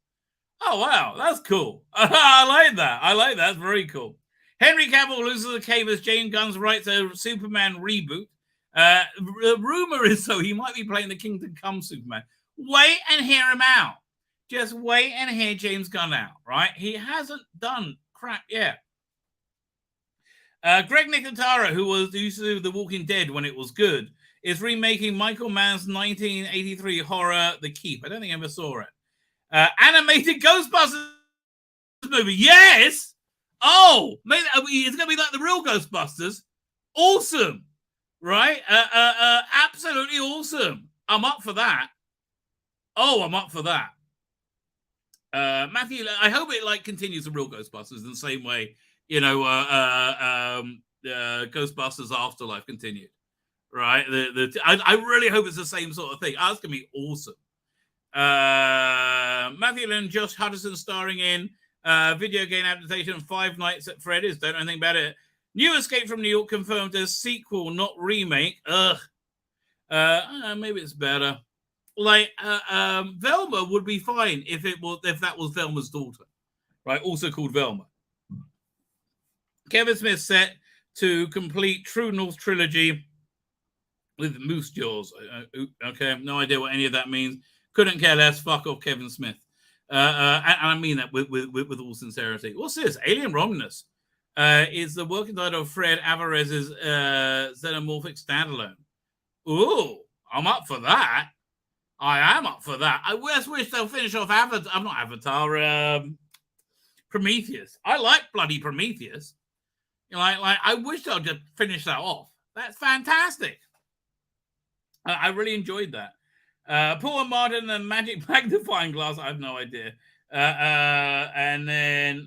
Oh, wow, that's cool. I like that. That's very cool. Henry Cavill loses the cave as James Gunn writes a Superman reboot. The rumor is so he might be playing the Kingdom Come Superman. Wait and hear him out. Just wait and hear James Gunn out, right? He hasn't done crap yet. Greg Nicotero, who used to do The Walking Dead when it was good, is remaking Michael Mann's 1983 horror The Keep. I don't think I ever saw it. Animated Ghostbusters movie. Yes! Oh, maybe it's going to be like the real Ghostbusters. Awesome. Right? Absolutely awesome. I'm up for that. Oh, I'm up for that. Matthew, I hope it continues the real Ghostbusters in the same way, Ghostbusters Afterlife continued, right? I really hope it's the same sort of thing. That's gonna be awesome. Matthew and Josh Hutcherson starring in video game adaptation Five Nights at Freddy's. Don't know anything about it. New Escape from New York confirmed as sequel, not remake. Maybe it's better. Velma would be fine if that was Velma's daughter, right? Also called Velma. Kevin Smith set to complete True North trilogy with Moose Jaws. Okay, no idea what any of that means. Couldn't care less. Fuck off, Kevin Smith. And I mean that with all sincerity. What's this? Alien Romulus is the working title of Fred Alvarez's Xenomorphic standalone. Ooh, I'm up for that. I am up for that. I just wish they'll finish off Prometheus. I like bloody Prometheus. I wish they'll just finish that off. That's fantastic. I really enjoyed that. Paul and Martin and Magic Magnifying Glass. I have no idea. And then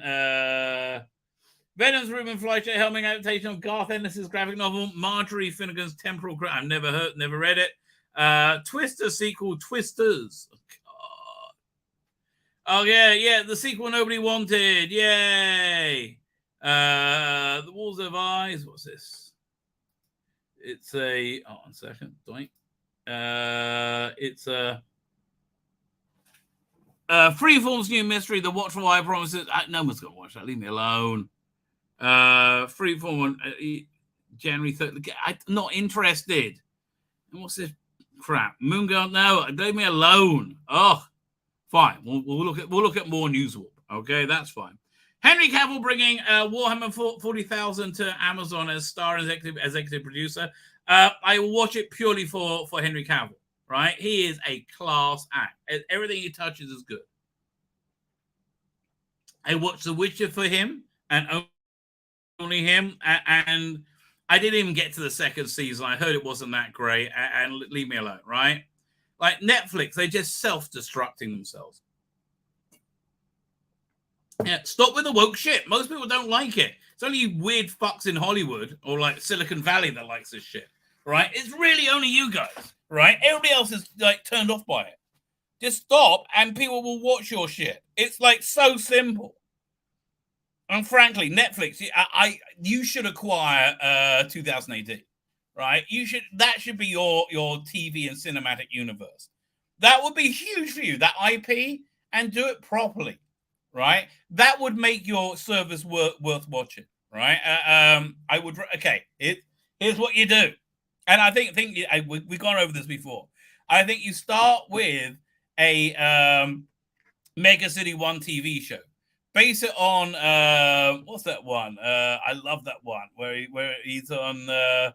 Venom's Ruben Fleischer helming adaptation of Garth Ennis's graphic novel Marjorie Finnegan's Temporal Crime. I've never read it. Twister sequel, Twisters. Oh, yeah, the sequel nobody wanted. Yay. The Walls of Eyes. What's this? It's a... Oh, 1 second. Doink. It's a... Freeform's new mystery, The Watchful Eye Promises. No one's going to watch that. Leave me alone. Freeform, January 3rd. I'm not interested. And what's this crap? Moon Girl? No, leave me alone. Oh, fine. We'll look at more News Warp. Okay, that's fine. Henry Cavill bringing Warhammer 40,000 to Amazon as star and executive producer. I will watch it purely for Henry Cavill. Right? He is a class act. Everything he touches is good. I watched The Witcher for him and only him. And I didn't even get to the second season. I heard it wasn't that great. And leave me alone, right? Like Netflix, they're just self-destructing themselves. Yeah, stop with the woke shit. Most people don't like it. It's only weird fucks in Hollywood or like Silicon Valley that likes this shit, right? It's really only you guys, right? Everybody else is like turned off by it. Just stop and people will watch your shit. It's like so simple. And frankly, Netflix, you should acquire 2000 AD, right? That should be your TV and cinematic universe. That would be huge for you, that IP, and do it properly. Right, that would make your service worth watching. Right, I would. Okay, here's what you do, and I think we've gone over this before. I think you start with a Mega City 1 TV show. Base it on what's that one? I love that one where he's on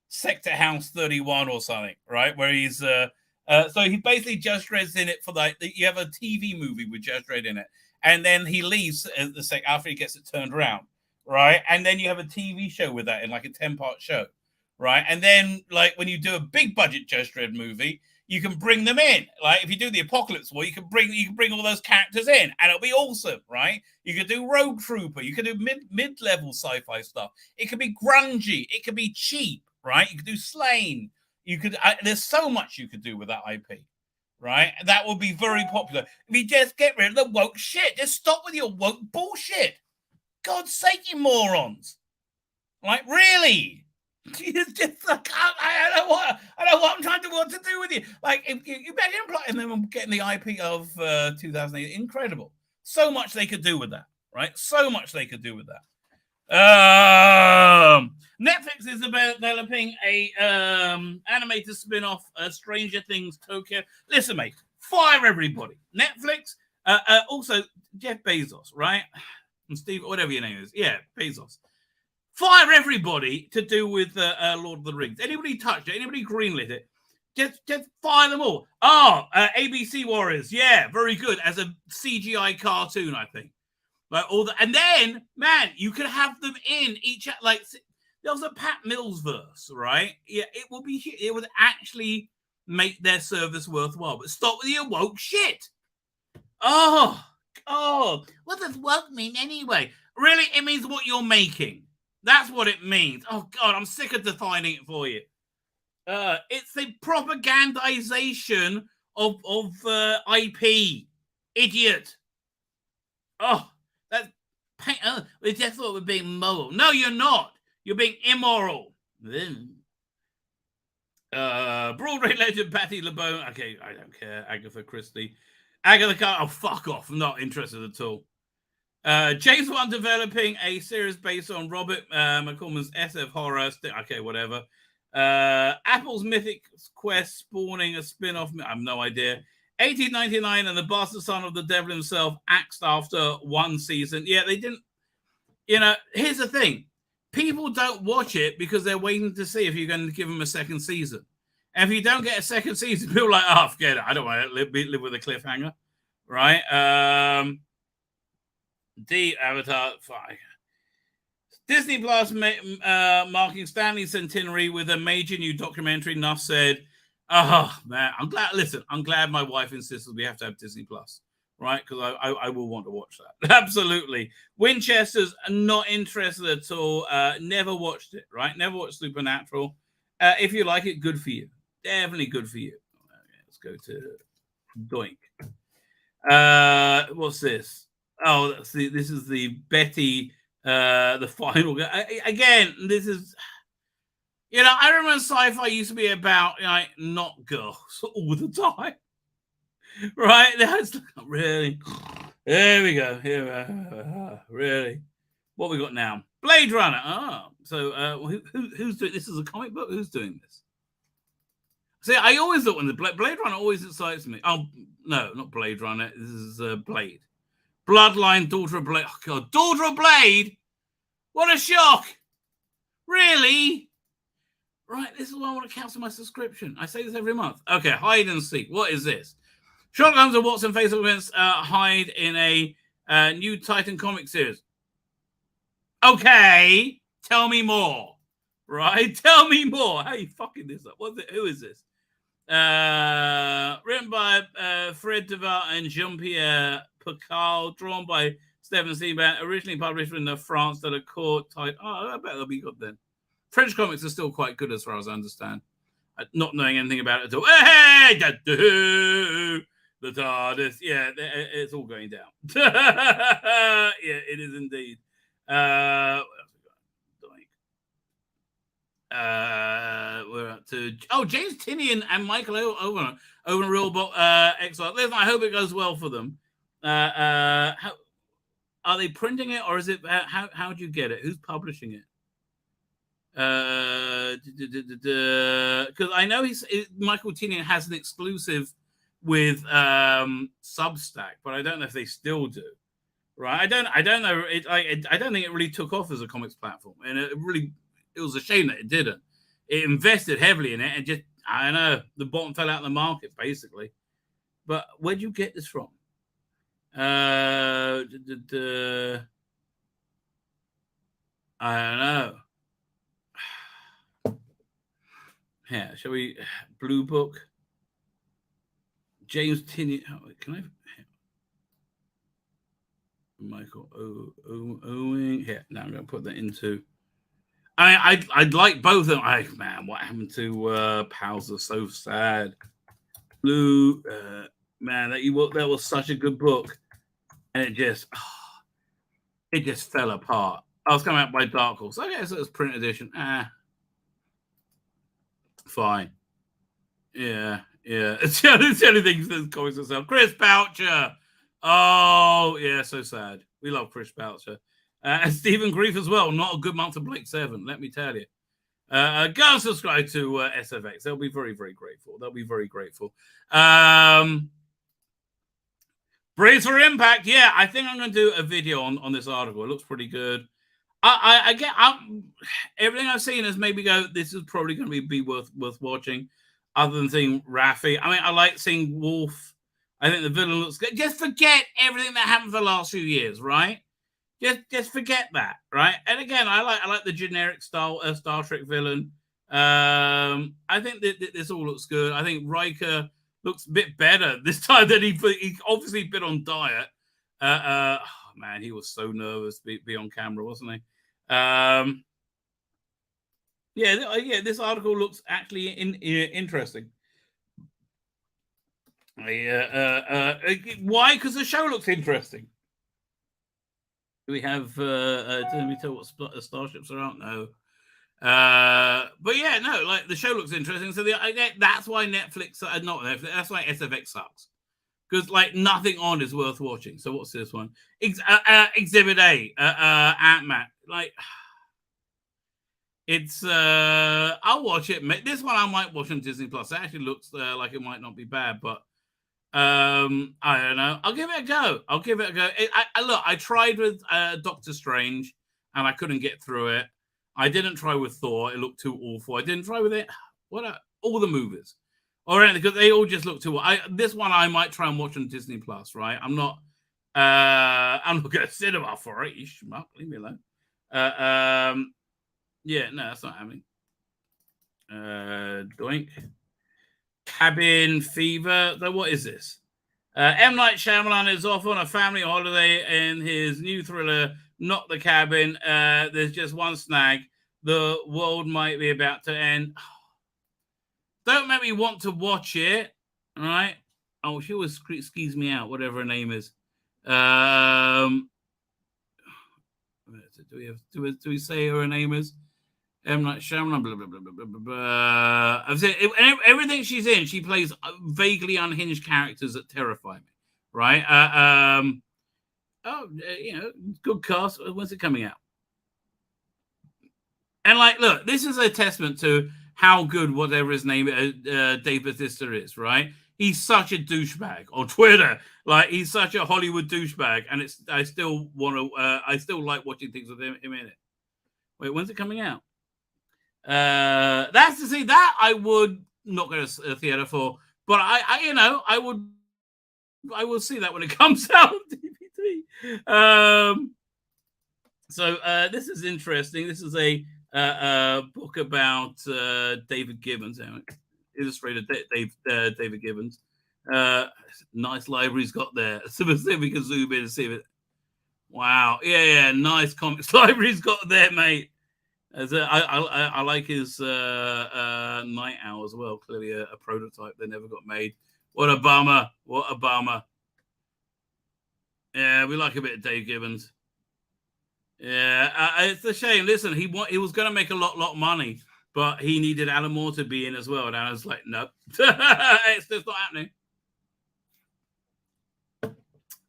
Sector House 31 or something. Right, where he's so he basically Judge Dredd's in it for you have a TV movie with Judge Dredd in it. And then he leaves after he gets it turned around, right? And then you have a TV show with that in like a 10-part show, right? And then, like, when you do a big budget Judge Dredd movie, you can bring them in. Like, if you do the Apocalypse War, you can bring all those characters in, and it'll be awesome, right? You could do Rogue Trooper, you could do mid-level sci-fi stuff. It could be grungy, it could be cheap, right? You could do Slain. You could. There's so much you could do with that IP, right? That would be very popular. If you just get rid of the woke shit, just stop with your woke bullshit. God's sake, you morons! Like, really? Just like, I don't know what I'm trying to what to do with you. Like, if you imagine and then getting the IP of 2008, incredible. So much they could do with that, right? So much they could do with that. Netflix is developing a animated spin-off, Stranger Things Tokyo. Listen, mate, fire everybody. Netflix, also Jeff Bezos, right? And Steve, whatever your name is, yeah, Bezos. Fire everybody to do with Lord of the Rings. Anybody touched it? Anybody greenlit it? Just fire them all. ABC Warriors, yeah, very good as a CGI cartoon, I think. Like all the, and then, man, you could have them in each, like, there was a Pat Mills verse, right? Yeah, it would actually make their service worthwhile. But stop with your woke shit. Oh, what does woke mean anyway? Really, it means what you're making. That's what it means. Oh God, I'm sick of defining it for you. It's the propagandization of IP. Idiot. Oh. We just thought we're being moral. No, you're not. You're being immoral. Broadway legend Patti LeBone. Okay, I don't care. Agatha Christie. Agatha Carter. Oh, fuck off. I'm not interested at all. James Wan developing a series based on Robert McCormick's SF horror. Okay, whatever. Apple's Mythic Quest spawning a spin-off. I have no idea. 1899 and the bastard son of the devil himself axed after one season. Yeah, they didn't. You know, here's the thing. People don't watch it because they're waiting to see if you're going to give them a second season. And if you don't get a second season, people are like, oh, forget it. I don't want to live with a cliffhanger. Right? The Avatar 5. Disney Plus marking Stanley's centenary with a major new documentary. Enough said. Oh man, I'm glad. Listen, I'm glad my wife insisted we have to have Disney Plus, right? Because I will want to watch that. Absolutely. Winchester's not interested at all. Never watched it, right? Never watched Supernatural. If you like it, good for you. Definitely good for you. Let's go to Doink. What's this? Oh, this is the Betty. The final. Again, this is. You know, I remember sci-fi used to be about, like, not girls all the time. Right? That's really. There we go. Here, really. What we got now? Blade Runner. Oh, so who's doing this? Is a comic book? Who's doing this? See, I always thought when the Blade Runner always excites me. Oh no, not Blade Runner. This is Blade. Bloodline, Daughter of Blade. Oh God, Daughter of Blade. What a shock! Really? Right, this is why I want to cancel my subscription. I say this every month. Okay, hide and seek. What is this? Sherlock Holmes and Watson face off against Hyde in a new Titan comic series. Okay, tell me more. Right, tell me more. How are you fucking this up? Who is this? Written by Fred Duval and Jean-Pierre Picard, drawn by Stephen Seaban, originally published in the France de la Cour title. Oh, I bet they'll be good then. French comics are still quite good as far as I understand. Not knowing anything about it at all. Hey, the TARDIS. Yeah, it's all going down. Yeah, it is indeed. What else we got? We're up to James Tinian and Michael Owen Real Exile. Listen, I hope it goes well for them. How are they printing it, or is it? How do you get it? Who's publishing it? Because I know Michael Tinian has an exclusive with Substack, but I don't know if they still do. Right? I don't know. I don't think it really took off as a comics platform, and it was a shame that it didn't. It invested heavily in it, and just I don't know, the bottom fell out of the market basically. But where'd you get this from? I don't know. Here, shall we? Blue Book. James Tinney. Can I? Michael Owing. Here, now I'm going to put that into. I'd like both of them. Man, what happened to Pals are so sad. Blue, man, that was such a good book, and it just fell apart. I was coming out by Dark Horse. Okay, so it's print edition. Fine. Yeah. It's the only things that comics will sell. Chris Boucher. Oh, yeah, so sad. We love Chris Boucher. And Stephen Grief as well. Not a good month for Blake 7, let me tell you. Go and subscribe to SFX. They'll be very, very grateful. Brace for Impact. Yeah, I think I'm going to do a video on this article. It looks pretty good. I get everything I've seen is maybe this is probably going to be worth watching, other than seeing Raffi. I mean, I like seeing Wolf. I think the villain looks good. Just forget everything that happened for the last few years, right? Just forget that, right? And again, I like the generic Star Trek villain. I think that this all looks good. I think Riker looks a bit better this time than he obviously been on diet. Oh man, he was so nervous to be on camera, wasn't he? Yeah, this article looks actually interesting. Why? Because the show looks interesting. Do we have? Let me tell what starships are out now. But yeah, no, like the show looks interesting. So that's why Netflix, not Netflix. That's why SFX sucks, because like nothing on is worth watching. So what's this one? Exhibit A, Ant-Man. Like it's, I'll watch it. This one I might watch on Disney Plus. It actually looks like it might not be bad, but I don't know. I'll give it a go. Look, I tried with Doctor Strange and I couldn't get through it. I didn't try with Thor. It looked too awful. I didn't try with it. All the movies. Or anything, because they all just look too. This one I might try and watch on Disney Plus. Right? I'm not going to cinema for it. You schmuck, leave me alone. Yeah, no, that's not happening. Doink. Cabin Fever. So what is this? M. Night Shyamalan is off on a family holiday in his new thriller, Not the Cabin. There's just one snag. The world might be about to end. Don't make me want to watch it. All right. Oh, she always skees me out, whatever her name is. Do we say who her name is? M. Night Shyamalan, blah, blah, blah, blah, blah, blah. I've said everything she's in, she plays vaguely unhinged characters that terrify me, right? Good cast. When's it coming out? And like, look, this is a testament to how good whatever his name, Dave Bautista is, right? He's such a douchebag on Twitter. Like, he's such a Hollywood douchebag, and I still like watching things with him in it. Wait, when's it coming out? That's to see that I would not go to a theater for, but I will see that when it comes out on DVD. So this is interesting. This is a book about David Gibbons, illustrator David Gibbons. Nice library he's got there. So we can zoom in and see it. Wow, yeah, nice comics library he's got there, mate. I like his Night Owl as well. Clearly a prototype that never got made. What a bummer. Yeah, we like a bit of Dave Gibbons. Yeah, it's a shame. Listen, he was going to make a lot of money, but he needed Alan Moore to be in as well. And I was like, nope. It's just not happening.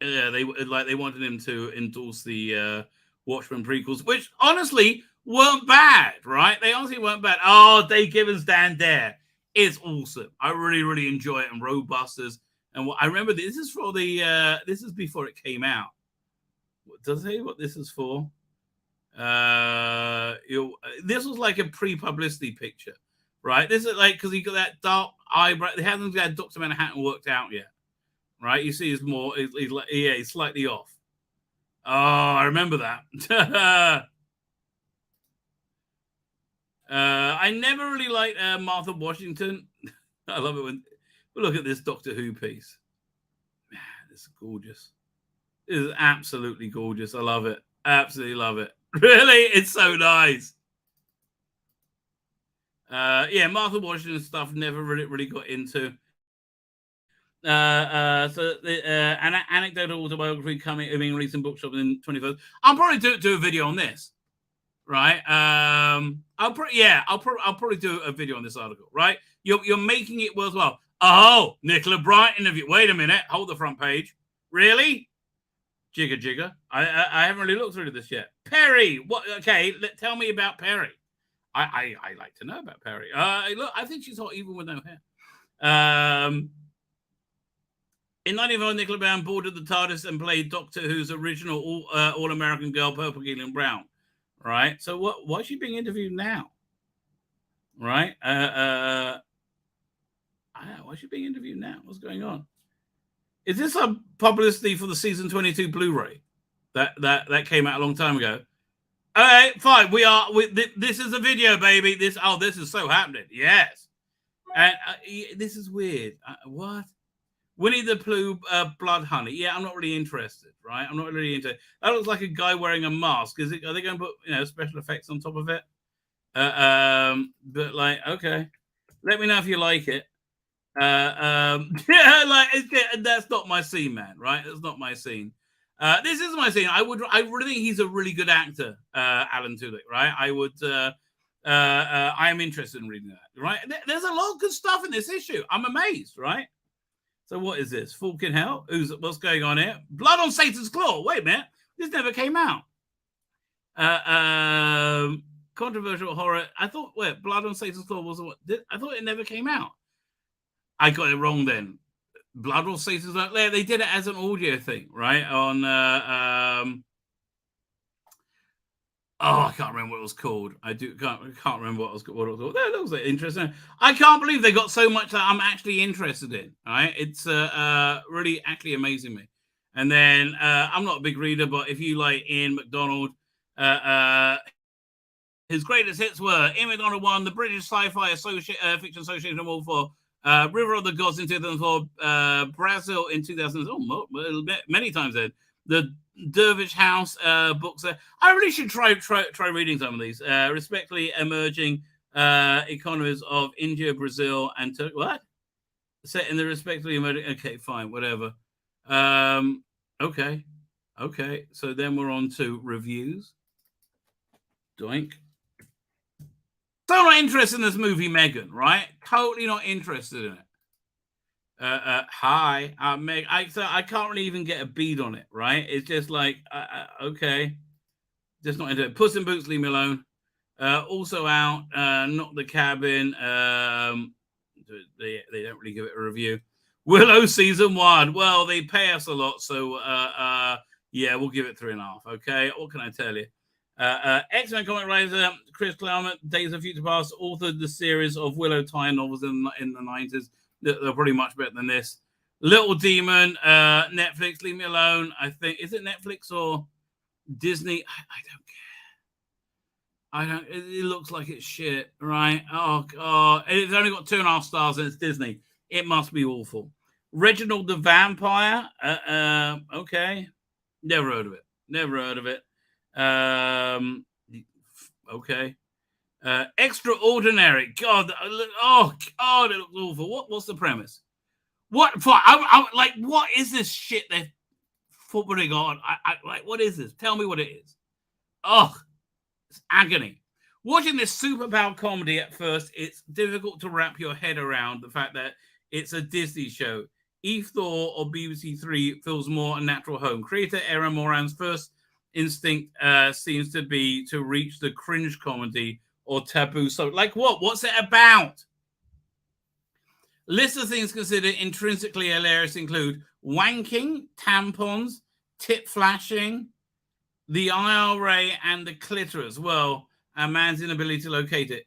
Yeah, they wanted him to endorse the Watchmen prequels, which honestly weren't bad, right? They honestly weren't bad. Oh, Dave Gibbons down there is awesome. I really, really enjoy it. And Roadbusters. And I remember this is for this is before it came out. Does it say what this is for? This was like a pre-publicity picture, right? This is like, because he got that dark eyebrow. They haven't got Dr. Manhattan worked out yet, right? You see, he's slightly off. Oh, I remember that. I never really liked Martha Washington. I love it when look at this Doctor Who piece. Man, it's gorgeous. It is absolutely gorgeous. I love it. Absolutely love it. Really, it's so nice. Yeah, Martha Washington stuff never really got into. So the anecdotal autobiography coming in recent bookshop in 21st. I'll probably do a video on this, right? I'll probably do a video on this article, right? You're making it worthwhile. Oh, Nicola Bryant interview. Wait a minute, hold the front page. Really? Jigger. I haven't really looked through this yet. Perry, what? Okay, tell me about Perry. I like to know about Perry. Look, I think she's hot even with no hair. In 1995, Nicola Bryant boarded the TARDIS and played Doctor Who's original All-American girl, Purple Gillian Brown. Right? So why is she being interviewed now? Right? Why is she being interviewed now? What's going on? Is this a publicity for the season 22 Blu-ray that came out a long time ago? All right, fine. This is a video, baby. This is so happening. Yes. And this is weird. What? Winnie the Pooh, Blood Honey. Yeah, I'm not really interested, right? I'm not really into it. That looks like a guy wearing a mask. Are they going to put, special effects on top of it? But like, okay. Let me know if you like it. Yeah, like that's not my scene, man. Right? That's not my scene. This is my scene. I really think he's a really good actor, Alan Tudyk. Right? I am interested in reading that. Right? There's a lot of good stuff in this issue. I'm amazed. Right? So what is this? Falk in Hell? What's going on here? Blood on Satan's Claw. Wait a minute. This never came out. Controversial horror. I thought, Blood on Satan's Claw was what? I thought it never came out. I got it wrong then. Blood on Satan's Claw. They did it as an audio thing, right? On I can't remember what it was called. Can't remember what it was called. That was interesting. I can't believe they got so much that I'm actually interested in. All right, it's really actually amazing me. And then I'm not a big reader, but if you like Ian McDonald, his greatest hits were Ian McDonald won the British Sci-Fi Fiction Association Award for River of the Gods in 2004, Brazil in 2000. Many times then. The Dervish House books. I really should try reading some of these. Respectively emerging economies of India, Brazil, and Turkey. What? Set in the respectively emerging. Okay, fine, whatever. Okay. So then we're on to reviews. Doink. So not interested in this movie, Megan. Right? Totally not interested in it. Hi, Meg. I can't really even get a bead on it, right? It's just like, okay, just not into it. Puss in Boots, leave me alone. Also out, Not the Cabin. They don't really give it a review. Willow season 1. Well, they pay us a lot, so yeah, we'll give it 3.5. Okay, what can I tell you? X-Men comic writer Chris Claremont, Days of Future Past, authored the series of Willow tie novels in the 90s. They're probably much better than this. Little Demon, Netflix, leave me alone. I think, is it Netflix or Disney? I don't care. It looks like it's shit, right? Oh, God. It's only got 2.5 stars and it's Disney. It must be awful. Reginald the Vampire. Okay. Never heard of it. Okay. Extraordinary. God, oh God, it looks awful. What's the premise? What is this shit they're putting on? Like, what is this? Tell me what it is. Oh, it's agony. Watching this superpower comedy at first, it's difficult to wrap your head around the fact that it's a Disney show. Eve Thor or BBC Three feels more a natural home. Creator Erin Moran's first instinct seems to be to reach the cringe comedy or taboo. So, like what? What's it about? List of things considered intrinsically hilarious include wanking, tampons, tit flashing, the IRA, and the clitoris. Well, a man's inability to locate it.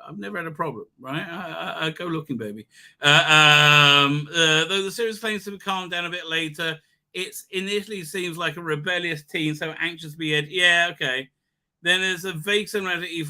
I've never had a problem, right? I go looking, baby. Though the series claims to calm down a bit later, it initially seems like a rebellious teen, so anxious to be ed. Yeah, okay. Then there's a vague similarity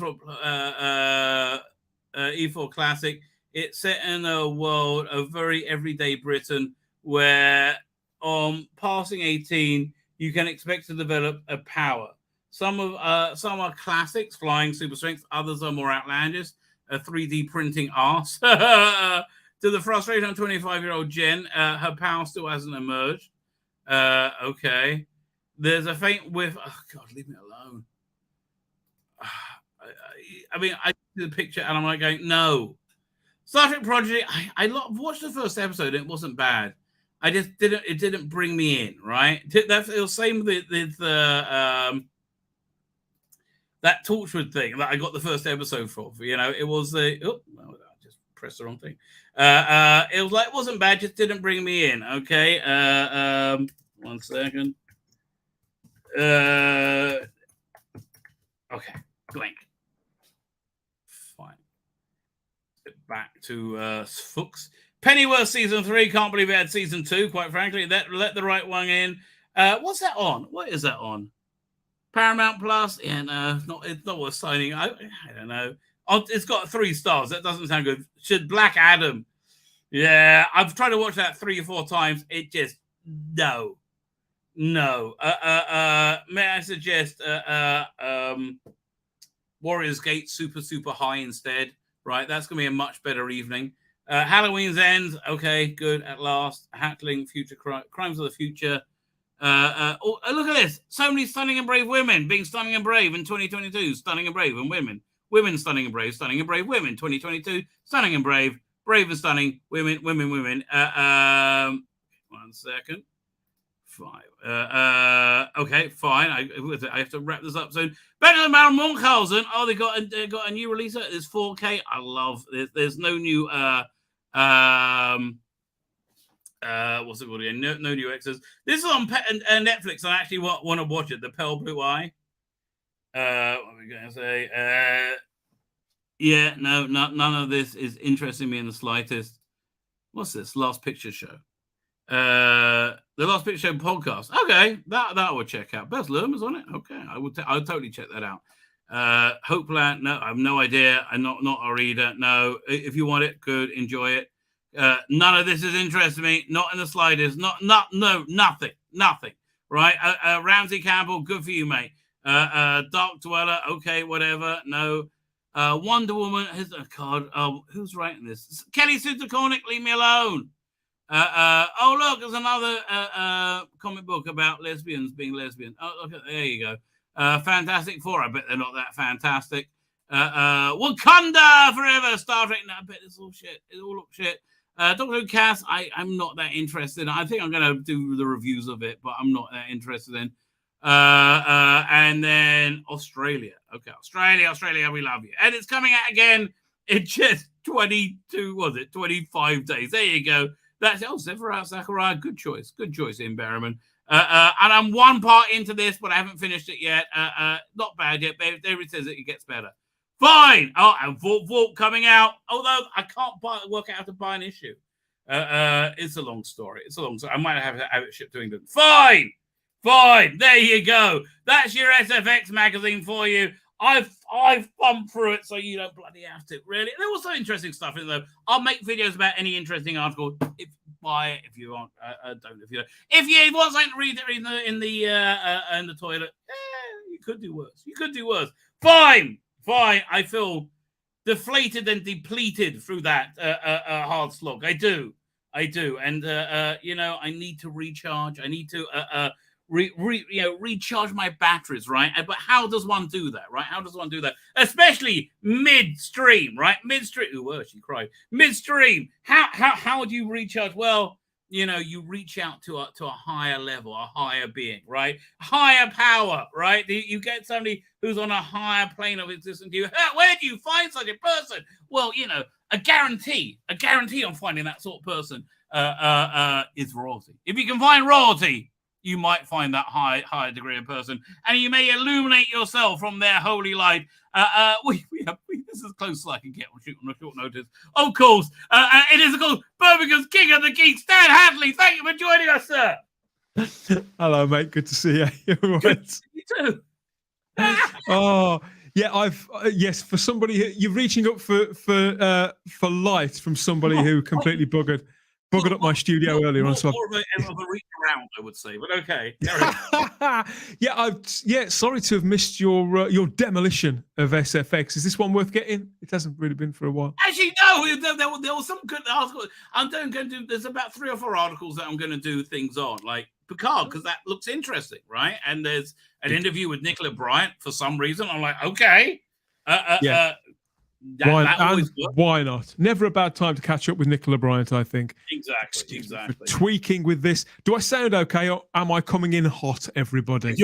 E4 Classic. It's set in a world of very everyday Britain where on passing 18, you can expect to develop a power. Some are classics, flying, super strength. Others are more outlandish, a 3D printing arse. To the frustration of 25-year-old Jen, her power still hasn't emerged. Okay. There's a faint whiff. Oh, God, leave me alone. I mean, I see the picture and I'm like going, no. Star Trek Prodigy, I watched the first episode and it wasn't bad. It didn't bring me in, right? It was same with that Torchwood thing that I got the first episode for. You know, it was I just pressed the wrong thing. It was like, it wasn't bad, just didn't bring me in. Okay. 1 second. Okay. Blank. Fine. Back to SFX. Pennyworth season 3. Can't believe it had season 2. Quite frankly, let the right one in. What's that on? What is that on? Paramount Plus? Yeah, no, it's not worth signing. I don't know. It's got 3 stars. That doesn't sound good. Should Black Adam? Yeah, I've tried to watch that 3 or 4 times. It just no. May I suggest Warriors Gate super high instead? Right, that's gonna be a much better evening. Halloween's End. Okay, good at last. Hackling Future Crimes of the Future. Look at this. So many stunning and brave women being stunning and brave in 2022. Stunning and brave and women. Women stunning and brave. Stunning and brave women. 2022. Stunning and brave. Brave and stunning. Women. 1 second. 5. Okay, fine. I have to wrap this up soon. Better than Baron Munchausen. Oh, they got a new release. It's 4K. I love this. There's no new what's it called again? No new extras. This is on Netflix. I actually want to watch it. The Pale Blue Eye. What are we going to say? Yeah, no, none of this is interesting me in the slightest. What's this? Last Picture Show. The Last Picture Show podcast. Okay, that I would check out. Best Lerman's on it. Okay, I would totally check that out. Hopeland. No, I have no idea. I'm not a reader. No, if you want it, good, enjoy it. None of this is interesting me. Not in the slightest. Nothing. Right? Ramsey Campbell. Good for you, mate. Dark Dweller. Okay, whatever. No. Wonder Woman. Here's a card. Who's writing this? Kelly Sutakornick. Leave me alone. Oh, look, there's another comic book about lesbians being lesbian. Oh, okay, there you go. Fantastic Four. I bet they're not that fantastic. Wakanda Forever. Star Trek. No, I bet it's all shit. It all looks shit. Doctor Who Cast. I'm not that interested. I think I'm going to do the reviews of it, but I'm not that interested in. And then Australia. Okay, Australia, we love you. And it's coming out again in just 25 days. There you go. That's Sephiroth Zachariah. Good choice, Ian Berriman. And I'm 1 part into this, but I haven't finished it yet. Not bad yet, but David says that it gets better. Fine. Oh, and Vault coming out. Although I can't work out how to buy an issue. It's a long story. I might have it shipped to England. Fine. There you go. That's your SFX magazine for you. I've thumbed through it, so you don't bloody have to. Really, there was some interesting stuff in there. I'll make videos about any interesting article. If buy it, if you want, don't. If you want something to read in the toilet, you could do worse. Fine. I feel deflated and depleted through that hard slog. I do, and I need to recharge. I need to recharge my batteries, right? But how does one do that, right? Especially midstream, right? Ooh, she cried. Midstream. How do you recharge? Well, you reach out to a higher level, a higher being, right? Higher power, right? You get somebody who's on a higher plane of existence. Where do you find such a person? Well, a guarantee on finding that sort of person is royalty. If you can find royalty, you might find that higher degree of person, and you may illuminate yourself from their holy light. This is as close as I can get on short notice. Of course, it is, of course, Birmingham's King of the Geeks, Stan Hadley. Thank you for joining us, sir. Hello, mate. Good to see you. You're right. You too. Oh, yeah, I've yes, for somebody you're reaching up for light from somebody who completely buggered up my studio earlier on. So More of a reach around, I would say, but okay. yeah, sorry to have missed your demolition of SFX. Is this one worth getting? It hasn't really been for a while. Actually, no. There was some good articles. I'm going to do. There's about 3 or 4 articles that I'm going to do things on, like Picard, because that looks interesting, right? And there's an interview with Nicola Bryant for some reason. I'm like, okay, yeah. Why not? Never a bad time to catch up with Nicola Bryant, I think. Exactly. For tweaking with this. Do I sound okay, or am I coming in hot, everybody? Are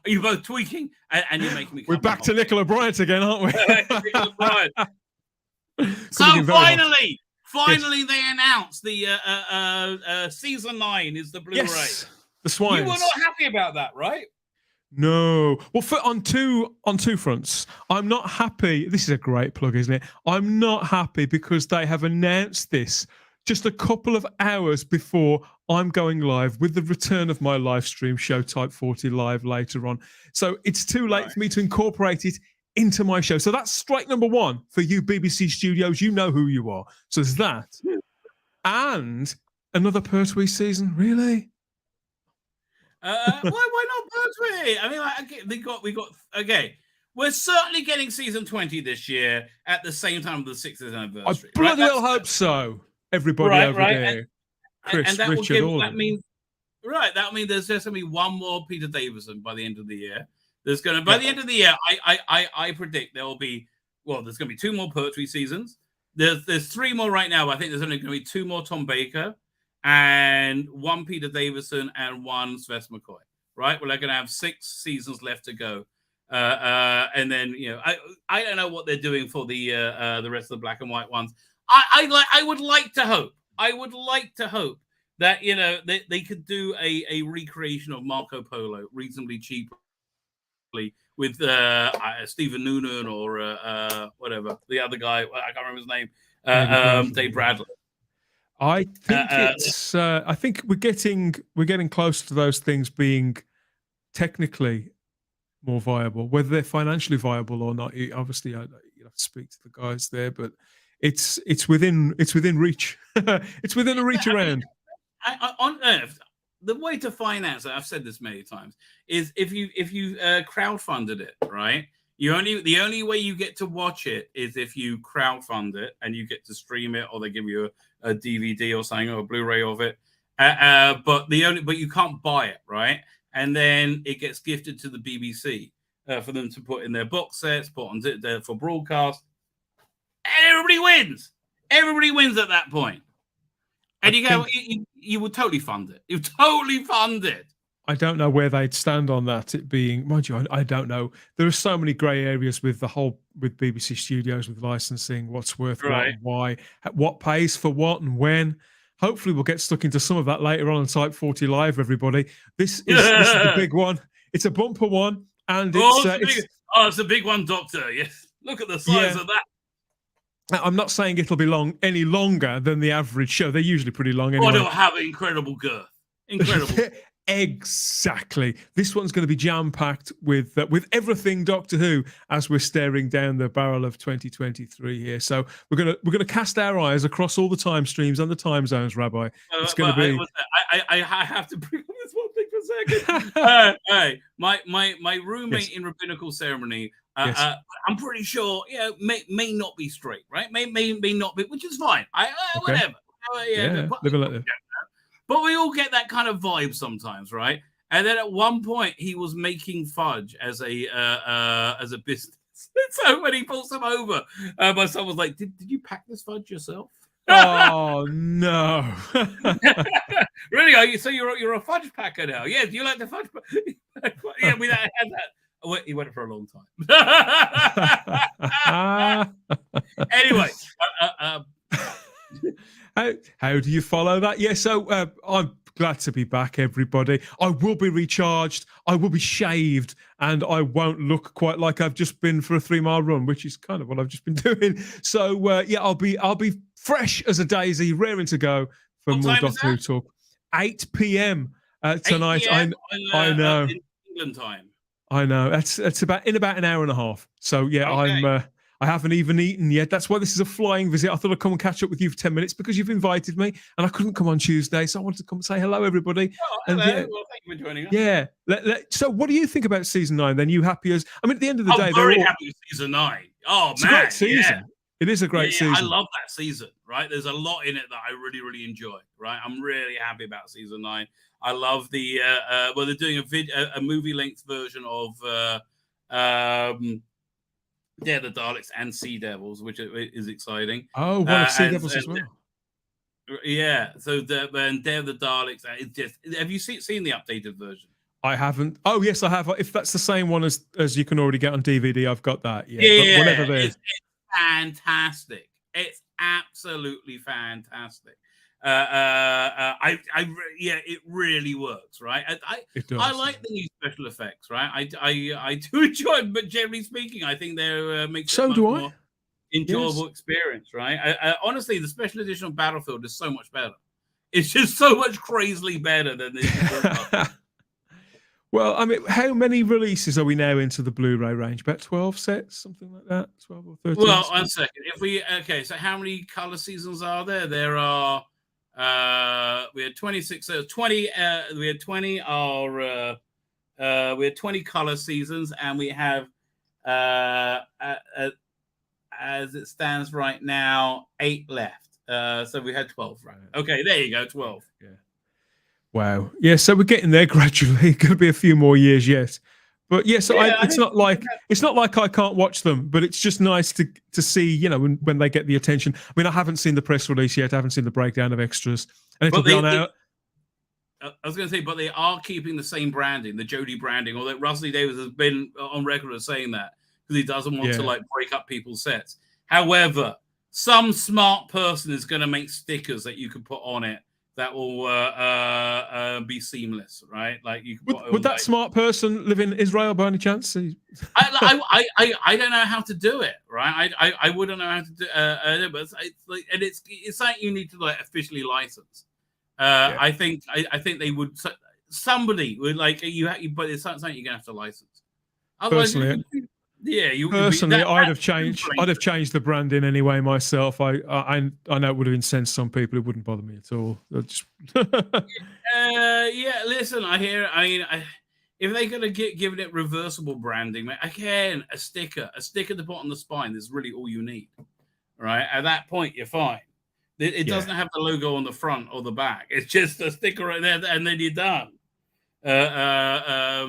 you both tweaking? And you're making me. We're back to Nicola Bryant again, aren't we? Nicola Bryant. So finally, they announced the season 9 is the Blu-ray. Yes, the Swines. You were not happy about that, right? No. Well, on two fronts. I'm not happy. This is a great plug, isn't it? I'm not happy because they have announced this just a couple of hours before I'm going live with the return of my live stream show, Type 40 Live, later on. So it's too late for me to incorporate it into my show. So that's strike number 1 for you BBC Studios. You know who you are. So there's that. And another Pertwee season, really? Why not Pertwee? I mean, we got okay. We're certainly getting season 20 this year at the same time of the 60th anniversary. I bloody well hope so. Everybody over there, Chris, that Richard, all that means that means there's just going to be one more Peter Davison by the end of the year. There's going to by the end of the year, I predict there will be there's going to be 2 more Pertwee seasons. There's 3 more right now. But I think there's only going to be 2 more Tom Baker. And 1 Peter Davison and 1 Sves McCoy, right? Well, they're going to have 6 seasons left to go, and then I don't know what they're doing for the rest of the black and white ones. I would like to hope that they could do a recreation of Marco Polo reasonably cheaply with Stephen Noonan or whatever the other guy, I can't remember his name, Dave Bradley. I think it's. I think we're getting close to those things being technically more viable. Whether they're financially viable or not, obviously, you have to speak to the guys there. But it's within reach. It's within a reach around. On Earth, the way to finance it, I've said this many times, is if you crowdfunded it, right? The only way you get to watch it is if you crowdfund it and you get to stream it, or they give you a DVD or something, or a Blu-ray of it. But you can't buy it, right? And then it gets gifted to the BBC for them to put in their box sets, put on there for broadcast, and everybody wins. Everybody wins at that point. And you would totally fund it. You totally fund it. I don't know where they'd stand on that. It being, mind you, I don't know. There are so many grey areas with BBC Studios, with licensing, what's worth what and why, what pays for what and when. Hopefully we'll get stuck into some of that later on Type 40 Live, everybody. This is the big one. It's a bumper one. And it's a big one, Doctor. Yes. Look at the size of that. I'm not saying it'll be any longer than the average show. They're usually pretty long anyway. But it'll have incredible girth. Incredible. Exactly. This one's going to be jam-packed with everything Doctor Who as we're staring down the barrel of 2023 here. So we're going to cast our eyes across all the time streams and the time zones, Rabbi. It's going to be. I have to bring on this one thing for a second. Hey, my roommate in rabbinical ceremony. I'm pretty sure, may not be straight, right? May not be, which is fine. Whatever. Live like that. But we all get that kind of vibe sometimes, right? And then at one point, he was making fudge as a business. So when he pulls him over, my son was like, "Did you pack this fudge yourself?" Oh no! Really? So you're a fudge packer now? Yeah. Do you like the fudge? Yeah, we had that. He went for a long time. Anyway. How do you follow that? Yeah, so I'm glad to be back, everybody. I will be recharged, I will be shaved, and I won't look quite like I've just been for a 3-mile run, which is kind of what I've just been doing. So I'll be fresh as a daisy, raring to go for more Doctor Who talk. 8 p.m. tonight. 8 p.m. I know. In England time. I know. That's about an hour and a half. So yeah, Okay. I haven't even eaten yet. That's why this is a flying visit. I thought I'd come and catch up with you for 10 minutes because you've invited me and I couldn't come on Tuesday. So I wanted to come and say hello, everybody. Oh, And hello. yeah, Well, thank you for joining us. yeah. So what do you think about season 9 then? You happy as, I mean, at the end of the day, I'm they're very all, happy with season 9. Oh, it's man. a great season. Yeah. It is a great Yeah, season. I love that season, right? There's a lot in it that I really, really enjoy, right? I'm really happy about season 9. I love the, well, they're doing a movie-length version of Dare the Daleks and Sea Devils, which is exciting. Oh, one of Sea Devils as well. Yeah, so and Dare the Daleks, it's just, have you seen the updated version? I haven't. Oh, yes, I have. If that's the same one as you can already get on DVD, I've got that. Yeah, Yeah, but whenever they're... it's fantastic. It's absolutely fantastic. Yeah, it really works, right? It does. I like the new special effects, right? I do enjoy it, but generally speaking, I think they makes it a much more enjoyable experience, right? Honestly, the special edition of Battlefield is so much better. It's just so much crazily better than this. Well, I mean, how many releases are we now into the Blu-ray range? About 12 sets, something like that? 12 or 13? Well, 1 second. So how many color seasons are there? There are, we had 26, 20, we had 20 we had 20 color seasons, and we have, as it stands right now, 8 left. So we had 12, right? Okay, there you go, 12. Yeah. Wow. Yeah, so we're getting there gradually. Going to be a few more years yet. But yeah, so it's not like I can't watch them, but it's just nice to see, you know, when they get the attention. I mean, I haven't seen the press release yet. I haven't seen the breakdown of extras. And it'll be on out. I was going to say, but they are keeping the same branding, the Jodie branding, although Russell Davis has been on record as saying that because he doesn't want to like break up people's sets. However, some smart person is going to make stickers that you can put on it that will be seamless, right? Like you would that smart person live in Israel by any chance? I don't know how to do it, right? I wouldn't know how to do it, but it's something you need to like officially license. I think they would. Somebody would like you, but it's something you're gonna have to license. Otherwise, personally, personally, I'd have changed the branding anyway myself. I know it would have incensed some people. It wouldn't bother me at all. Yeah. Listen, I hear. I mean, if they're gonna giving it reversible branding, again, a sticker to put on the spine is really all you need, right? At that point, you're fine. It doesn't have the logo on the front or the back. It's just a sticker right there, and then you're done. I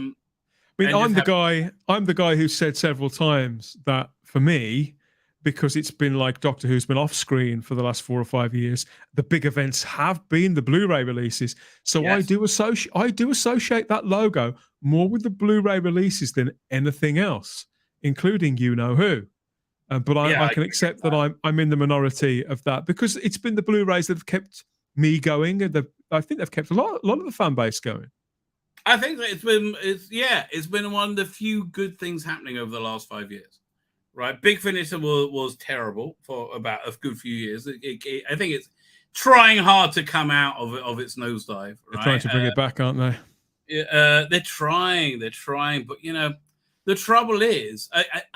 mean, I'm the guy who said several times that for me, because it's been like Doctor Who's been off screen for the last 4 or 5 years, the big events have been the Blu-ray releases. So yes. I do associate that logo more with the Blu-ray releases than anything else, including You Know Who. But I can accept that I'm in the minority of that because it's been the Blu-rays that have kept me going, and I think they've kept a lot of the fan base going. I think that it's been one of the few good things happening over the last 5 years, right? Big Finish was terrible for about a good few years. I think it's trying hard to come out of its nosedive. Right? They're trying to bring it back, aren't they? They're trying, but you know, the trouble is,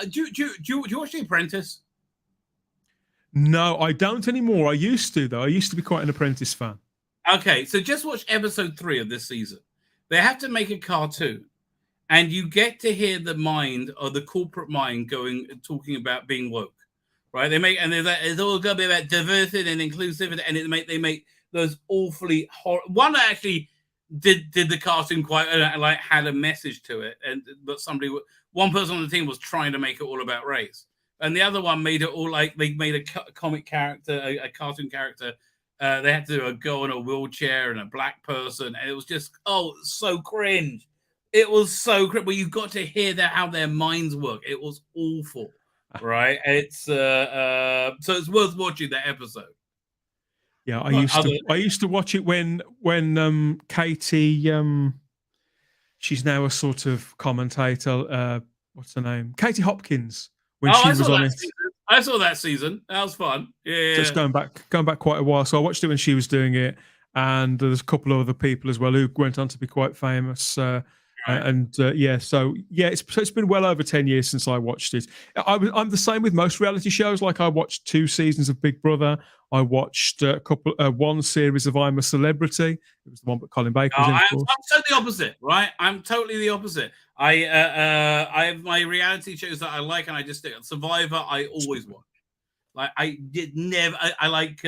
do you watch The Apprentice? No, I don't anymore. I used to, though. I used to be quite an Apprentice fan. Okay, so just watch episode 3 of this season. They have to make a cartoon, and you get to hear the mind or the corporate mind talking about being woke, right? It's all going to be about diversity and inclusivity, and they make those awfully one that actually did the cartoon quite like had a message to it, but one person on the team was trying to make it all about race, and the other one made it all like they made a comic character, a cartoon character. They had to do a girl in a wheelchair and a black person, and it was just so cringe. It was so cringe. But you got to hear how their minds work. It was awful, right? It's so it's worth watching that episode. Yeah, I used to watch it when Katie she's now a sort of commentator. What's her name? Katie Hopkins. When she was on it. I saw that season. That was fun. Yeah. Just going back quite a while. So I watched it when she was doing it, and there's a couple of other people as well who went on to be quite famous. It's been well over 10 years since I watched it. I'm the same with most reality shows. Like I watched 2 seasons of Big Brother. I watched one series of I'm a Celebrity. It was the one that Colin Baker was in. I'm totally opposite, right? I'm totally the opposite. I have my reality shows that I like, and I just stick. Survivor, I always watch. Like I like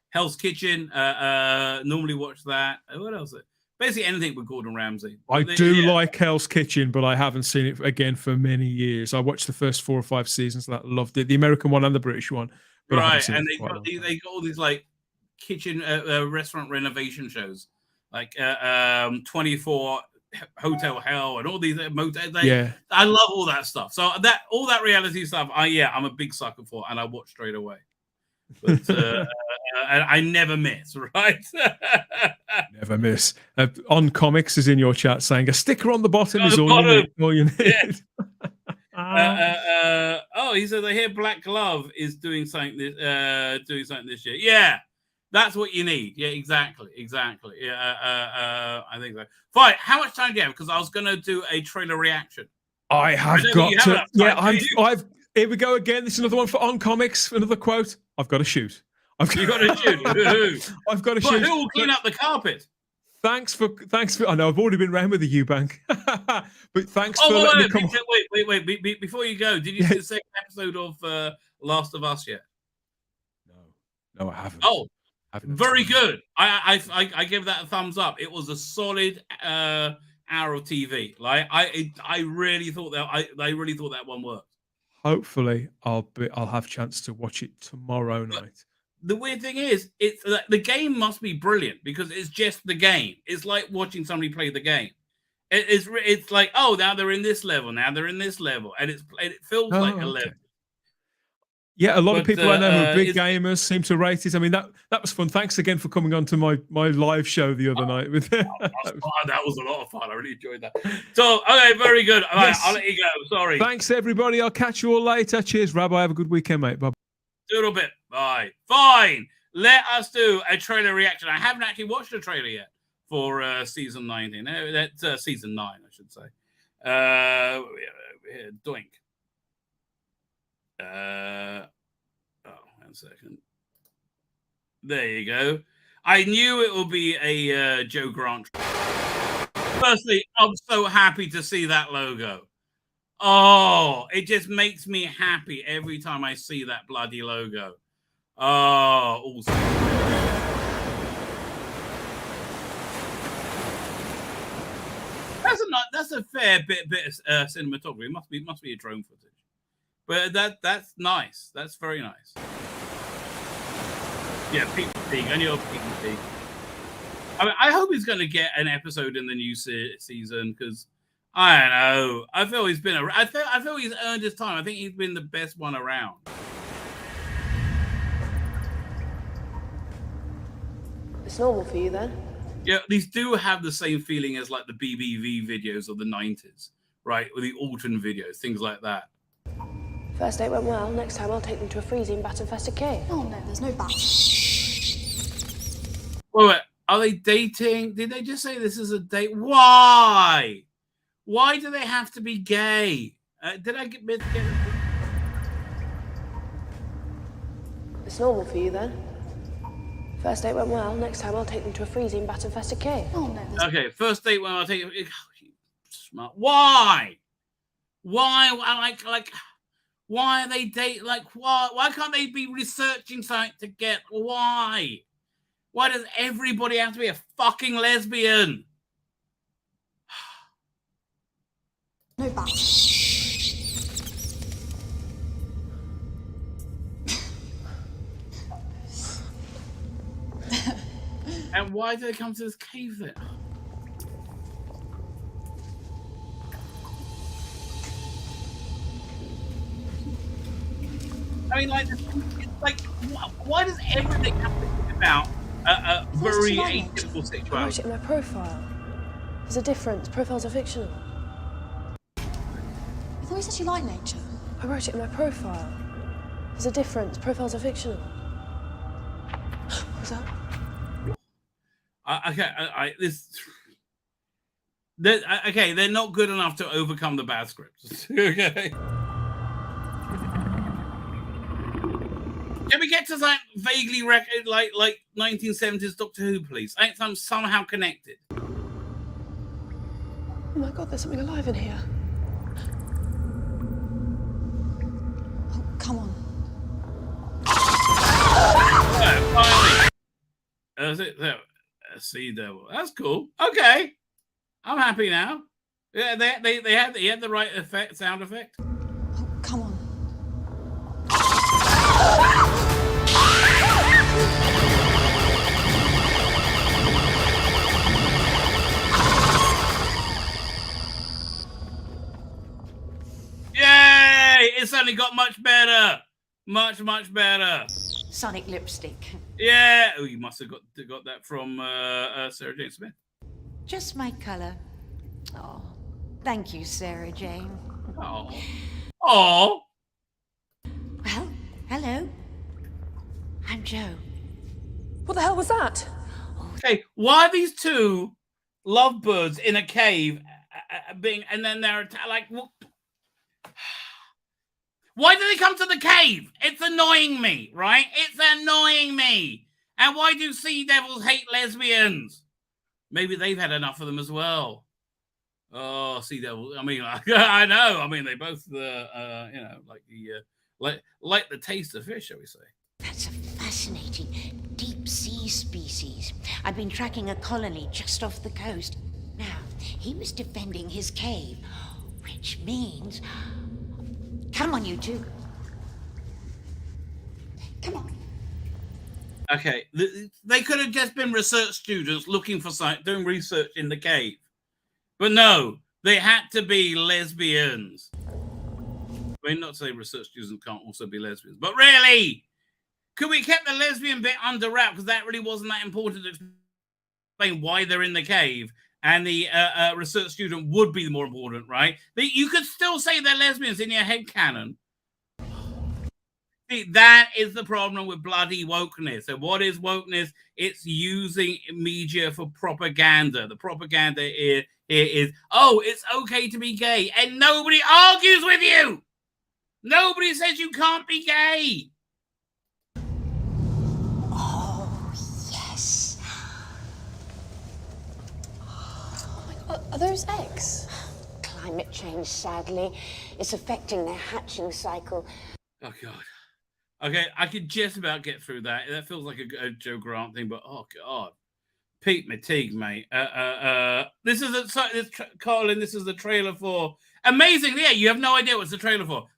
Hell's Kitchen. Normally watch that. What else? Basically anything with Gordon Ramsay. I do like Hell's Kitchen, but I haven't seen it again for many years. I watched the first 4 or 5 seasons of that. Loved it. The American one and the British one. Right, and they got all these like kitchen restaurant renovation shows, like 24 Hotel Hell and all these motels. I love all that stuff. So all that reality stuff, I'm a big sucker for, and I watch straight away. But I never miss, right? Never miss. On Comics is in your chat saying a sticker on the bottom is all you need. Yes. He says I hear Black Glove is doing something this year. Yeah, that's what you need. Yeah, exactly. Yeah, I think so. Fine. How much time do you have? Because I was going to do a trailer reaction. I have got to. Yeah, here we go again. This is another one for On Comics. Another quote. I've got to shoot. You got to shoot. I've got to shoot. Who will clean up the carpet? Thanks for. I know I've already been round with the Eubank, but thanks for letting me come. Wait! Before you go, did you see the second episode of Last of Us yet? No, I haven't. Oh, very good. I give that a thumbs up. It was a solid hour of TV. Like I really thought that one worked. Hopefully, I'll have a chance to watch it tomorrow night. The weird thing is, the game must be brilliant because it's just the game. It's like watching somebody play the game. It's like, oh, now they're in this level, now they're in this level, and it feels like a level. Yeah, a lot of people I know who are big gamers seem to rate it. I mean, that was fun. Thanks again for coming on to my live show the other night. That was a lot of fun. I really enjoyed that. So, okay, very good. All right, I'll let you go. Sorry. Thanks, everybody. I'll catch you all later. Cheers, Rabbi. Have a good weekend, mate. Bye. A little bit. Bye. Fine. Let us do a trailer reaction. I haven't actually watched a trailer yet for season 19. That's season 9, I should say. Doink. 1 second. There you go. I knew it would be a Joe Grant. Firstly, I'm so happy to see that logo. Oh, it just makes me happy every time I see that bloody logo. Oh, awesome. That's a fair bit of cinematography. It must be a drone footage. But that's nice. That's very nice. Yeah, Pete McTeague. I knew Pete McTeague. I mean, I hope he's going to get an episode in the new season because I don't know. I feel he's been. I feel he's earned his time. I think he's been the best one around. It's normal for you then. Yeah, these do have the same feeling as like the BBV videos of the 90s, right? Or the Alton videos, things like that. First date went well. Next time I'll take them to a freezing bat-infested cave. Oh no, there's no bat. Wait, are they dating? Did they just say this is a date? Why? Why do they have to be gay? Did I get it? It's normal for you then. First date went well. Next time I'll take them to a freezing bat-infested cave. Oh no. Okay, first date when I'll take you. Smart. Why? Why? Like. Why are they date? Like, why can't they be researching something to get? Why? Why does everybody have to be a fucking lesbian? No bat. And why do they come to this cave then? I mean, like, it's like, why does everything have to be about a very atypical sexuality? I wrote it in my profile. There's a difference. Profiles are fictional. I thought you said you like nature. I wrote it in my profile. There's a difference. Profiles are fictional. What was that? Okay, this. They're not good enough to overcome the bad scripts. Okay. Can we get to like vaguely like 1970s Doctor Who, please? I think I'm somehow connected. Oh my God, there's something alive in here. Oh, come on. Finally. Sea devil. That's cool. Okay. I'm happy now. Yeah, they had the right sound effect. Oh, come on. Yay! It's only got much better. Much better. Sonic lipstick. Yeah. Oh, you must have got that from Sarah Jane Smith. Just my colour. Oh, thank you, Sarah Jane. Oh. Well, hello. I'm Joe. What the hell was that? Okay, why are these two lovebirds in a cave and then they're like, why do they come to the cave? It's annoying me, right? It's annoying me. And why do sea devils hate lesbians? Maybe they've had enough of them as well. Oh, sea devils. I mean, I know. I mean, they both, like the taste of fish, shall we say? That's a fascinating deep sea species. I've been tracking a colony just off the coast. Now, he was defending his cave, which means... Come on, you two. Come on. Okay, they could have just been research students looking for doing research in the cave. But no, they had to be lesbians. I mean, not to say research students can't also be lesbians, but really, could we keep the lesbian bit under wrap? Because that really wasn't that important to explain why they're in the cave. And the research student would be more important, right? You could still say they're lesbians in your head canon. See, that is the problem with bloody wokeness. So what is wokeness? It's using media for propaganda. The propaganda here is, oh, it's okay to be gay. And nobody argues with you. Nobody says you can't be gay. Oh, yes. Oh my God, are those eggs? Climate change, sadly, is affecting their hatching cycle. Oh, God. Okay, I could just about get through that. That feels like a Joe Grant thing, but oh, God. Pete Mateague, mate. This is Colin, this is the trailer for... Amazingly, yeah, you have no idea what's the trailer for.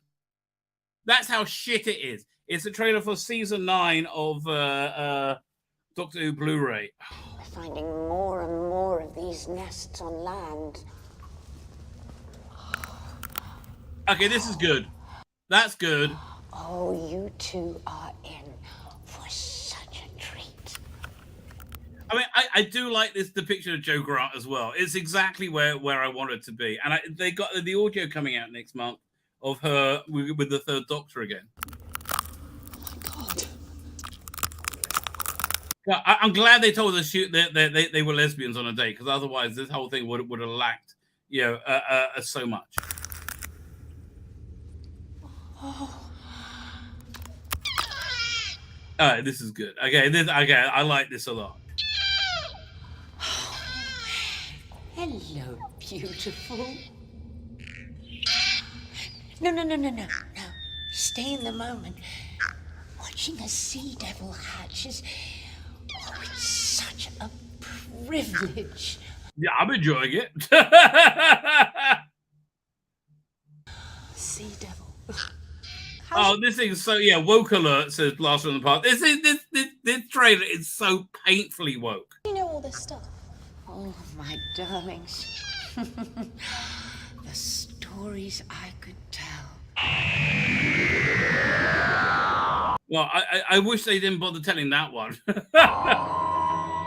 That's how shit it is. It's a trailer for season 9 of Doctor Who Blu-ray. We're finding more and more of these nests on land. Okay, this is good. That's good. Oh, you two are in for such a treat. I mean, I do like this depiction of Joe Grant as well. It's exactly where I want it to be. And they got the audio coming out next month of her with the Third Doctor again. Oh my God. Well, I'm glad they told us that they were lesbians on a date, because otherwise this whole thing would have lacked, so much. This is good. Okay, I like this a lot. Hello, beautiful. No. Stay in the moment. Watching a sea devil hatch is... Oh, it's such a privilege. Yeah, I'm enjoying it. Sea devil. Oh, this thing's so... Yeah, woke alert, says Blast from the Park. This trailer is so painfully woke. You know all this stuff? Oh, my darlings. The stories I could tell. Well, I wish they didn't bother telling that one.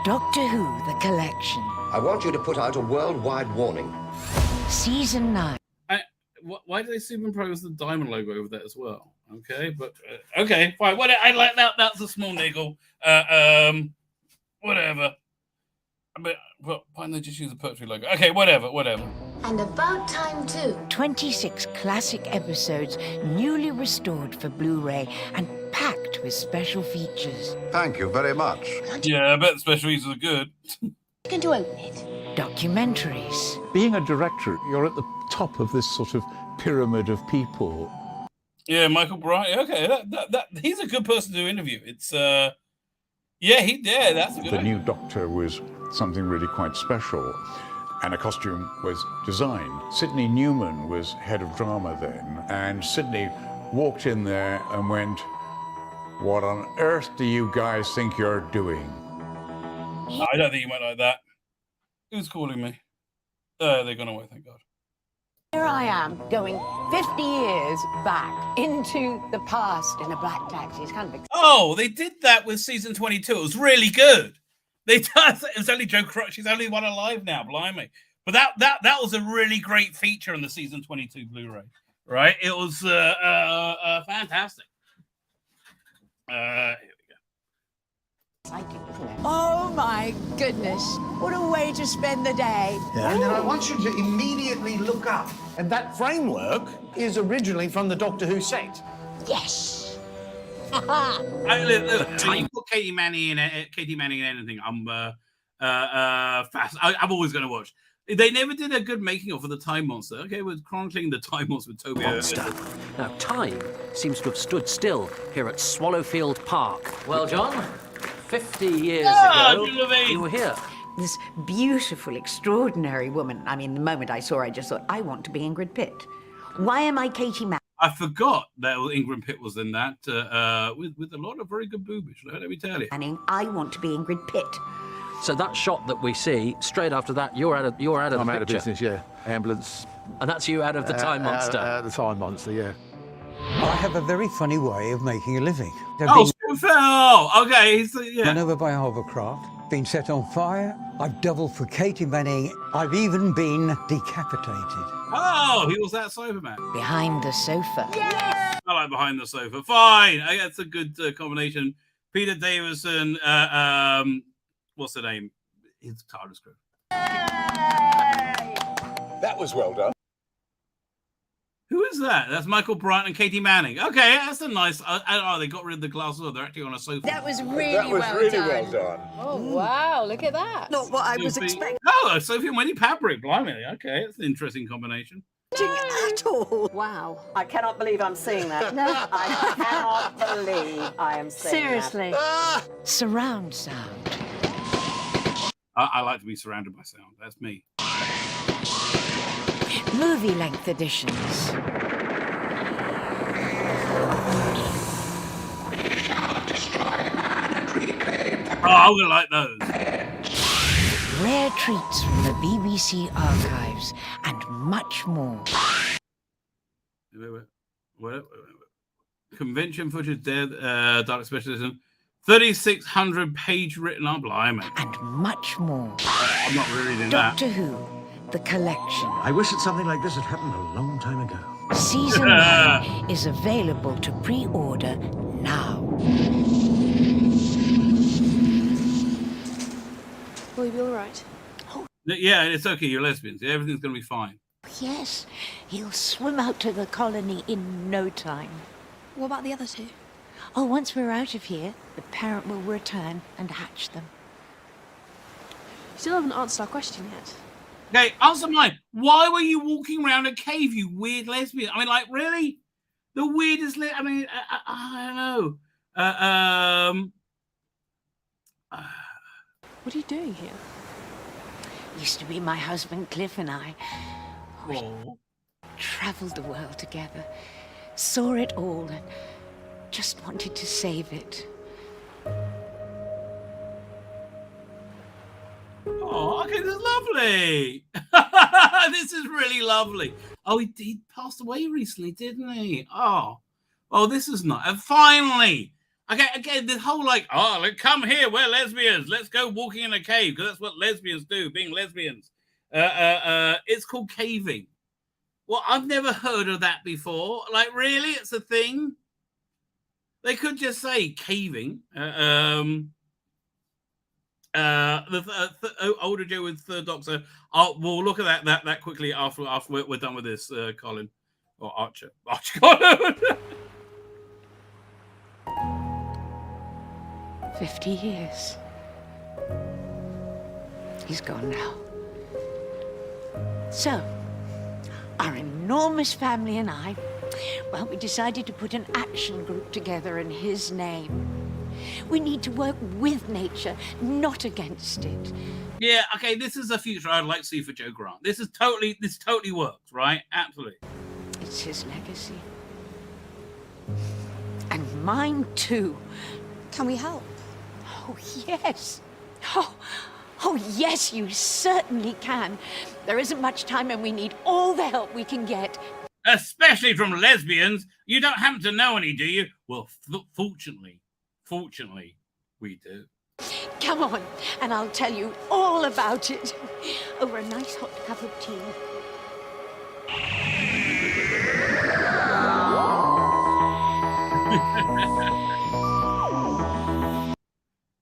Doctor Who, the collection. I want you to put out a worldwide warning. Season 9. Why do they superimpose the diamond logo over that as well? Okay, but okay, fine. What I like that. That's a small niggle. Whatever. But Why don't they just use the poetry logo? Okay, whatever. And about time, too. 26 classic episodes newly restored for Blu-ray and packed with special features. Thank you very much. Yeah, I bet the special features are good. You can do open it. Documentaries. Being a director, you're at the top of this sort of pyramid of people. Yeah, Michael Bright. Okay, that he's a good person to interview. It's that's a good The idea. new Doctor was something really quite special, and a costume was designed. Sidney Newman was head of drama then, and Sidney walked in there and went, "What on earth do you guys think you're doing?" I don't think he went like that. Who's calling me? They're gone away, thank God. Here I am, going 50 years back into the past in a black taxi. It's kind of exciting. Oh, they did that with season 22. It was really good. It was only Joe Crutch. She's only one alive now, blimey. But that was a really great feature in the season 22 Blu-ray, right? It was fantastic. Here we go. Oh my goodness. What a way to spend the day. And then I want you to immediately look up. And that framework is originally from the Doctor Who set. Yes. You put Katie Manning in anything, I'm fast. I'm always going to watch. They never did a good making of for the Time Monster. Okay, we're chronicling the Time Monster with Toby. Monster. Now, time seems to have stood still here at Swallowfield Park. Well, John, 50 years ago, you were here. This beautiful, extraordinary woman. I mean, the moment I saw her, I just thought, I want to be Ingrid Pitt. Why am I Katie Manning? I forgot that Ingrid Pitt was in that with a lot of very good boobies. Let me tell you. I want to be Ingrid Pitt. So that shot that we see, straight after that, you're out of the picture. I'm out of business, yeah. Ambulance. And that's you out of the Time Monster. The Time Monster, yeah. I have a very funny way of making a living. Okay. Run over by a hovercraft, been set on fire. I've doubled for Katie Manning. I've even been decapitated. Oh, he was that sofa man. Behind the sofa. Yes! I like Behind the Sofa. Fine. That's a good combination. Peter Davison. What's the name? His TARDIS crew. That was well done. Who is that? That's Michael Bright and Katie Manning. Okay, that's a nice. They got rid of the glasses. They're actually on a sofa. That was really well done. Oh, wow, look at that. Not what I was expecting Oh, Sophie and Wendy Pabrick. Blimey. Okay, that's an interesting combination. at all. Wow. I cannot believe I'm seeing that. No. I cannot believe I am seeing Seriously. that. Surround sound. I like to be surrounded by sound. That's me. Movie-length editions. Oh, I would like those. Rare treats from the BBC archives and much more. Wait. Convention footage, Dark Special Edition. 3,600 page written up. Blimey. And much more. I'm not reading that. Doctor Who, the collection. I wish that something like this had happened a long time ago. Season 9 is available to pre-order now. Will you be all right? Yeah, it's okay. You're lesbians. Everything's going to be fine. Yes, he'll swim out to the colony in no time. What about the other two? Oh, once we're out of here, the parent will return and hatch them. You still haven't answered our question yet. Okay, answer mine. Why were you walking around a cave, you weird lesbian? I mean, like, really? The weirdest... I mean, I don't know. What are you doing here? Used to be my husband Cliff and I. We travelled the world together, saw it all, and just wanted to save it. Oh, okay, this is lovely. This is really lovely. Oh, he passed away recently, didn't he? Oh, this is nice. And finally, okay, again, this whole come here, we're lesbians. Let's go walking in a cave because that's what lesbians do, being lesbians. It's called caving. Well, I've never heard of that before. Like, really, it's a thing. They could just say caving. Older Joe with Third Doctor. We'll look at that quickly after we're done with this, Colin. Or Archer. Colin. 50 years. He's gone now. So, our enormous family and I, well, we decided to put an action group together in his name. We need to work with nature, not against it. Yeah, okay, this is a future I'd like to see for Joe Grant. This totally works, right? Absolutely. It's his legacy. And mine too. Can we help? Oh, yes. Oh, yes, you certainly can. There isn't much time and we need all the help we can get. Especially from lesbians. You don't happen to know any, do you? Well, fortunately, we do. Come on, and I'll tell you all about it over a nice hot cup of tea.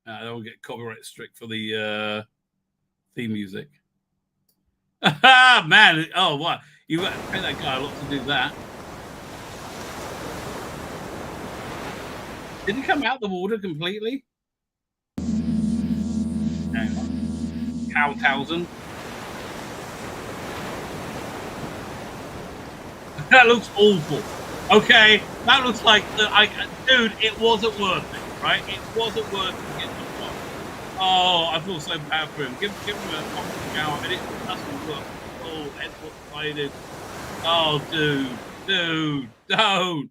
I don't get copyright strict for the theme music. Man, oh, what? You got to pay that guy a lot to do that. Did he come out the water completely? Cowtowsen. That looks awful. Okay, that looks like dude. It wasn't worth it, right? It wasn't worth it. Get the fuck. Oh, I feel so bad for him. Give him a fucking shower, and it doesn't work. Oh, that's what I did. Oh, dude, don't.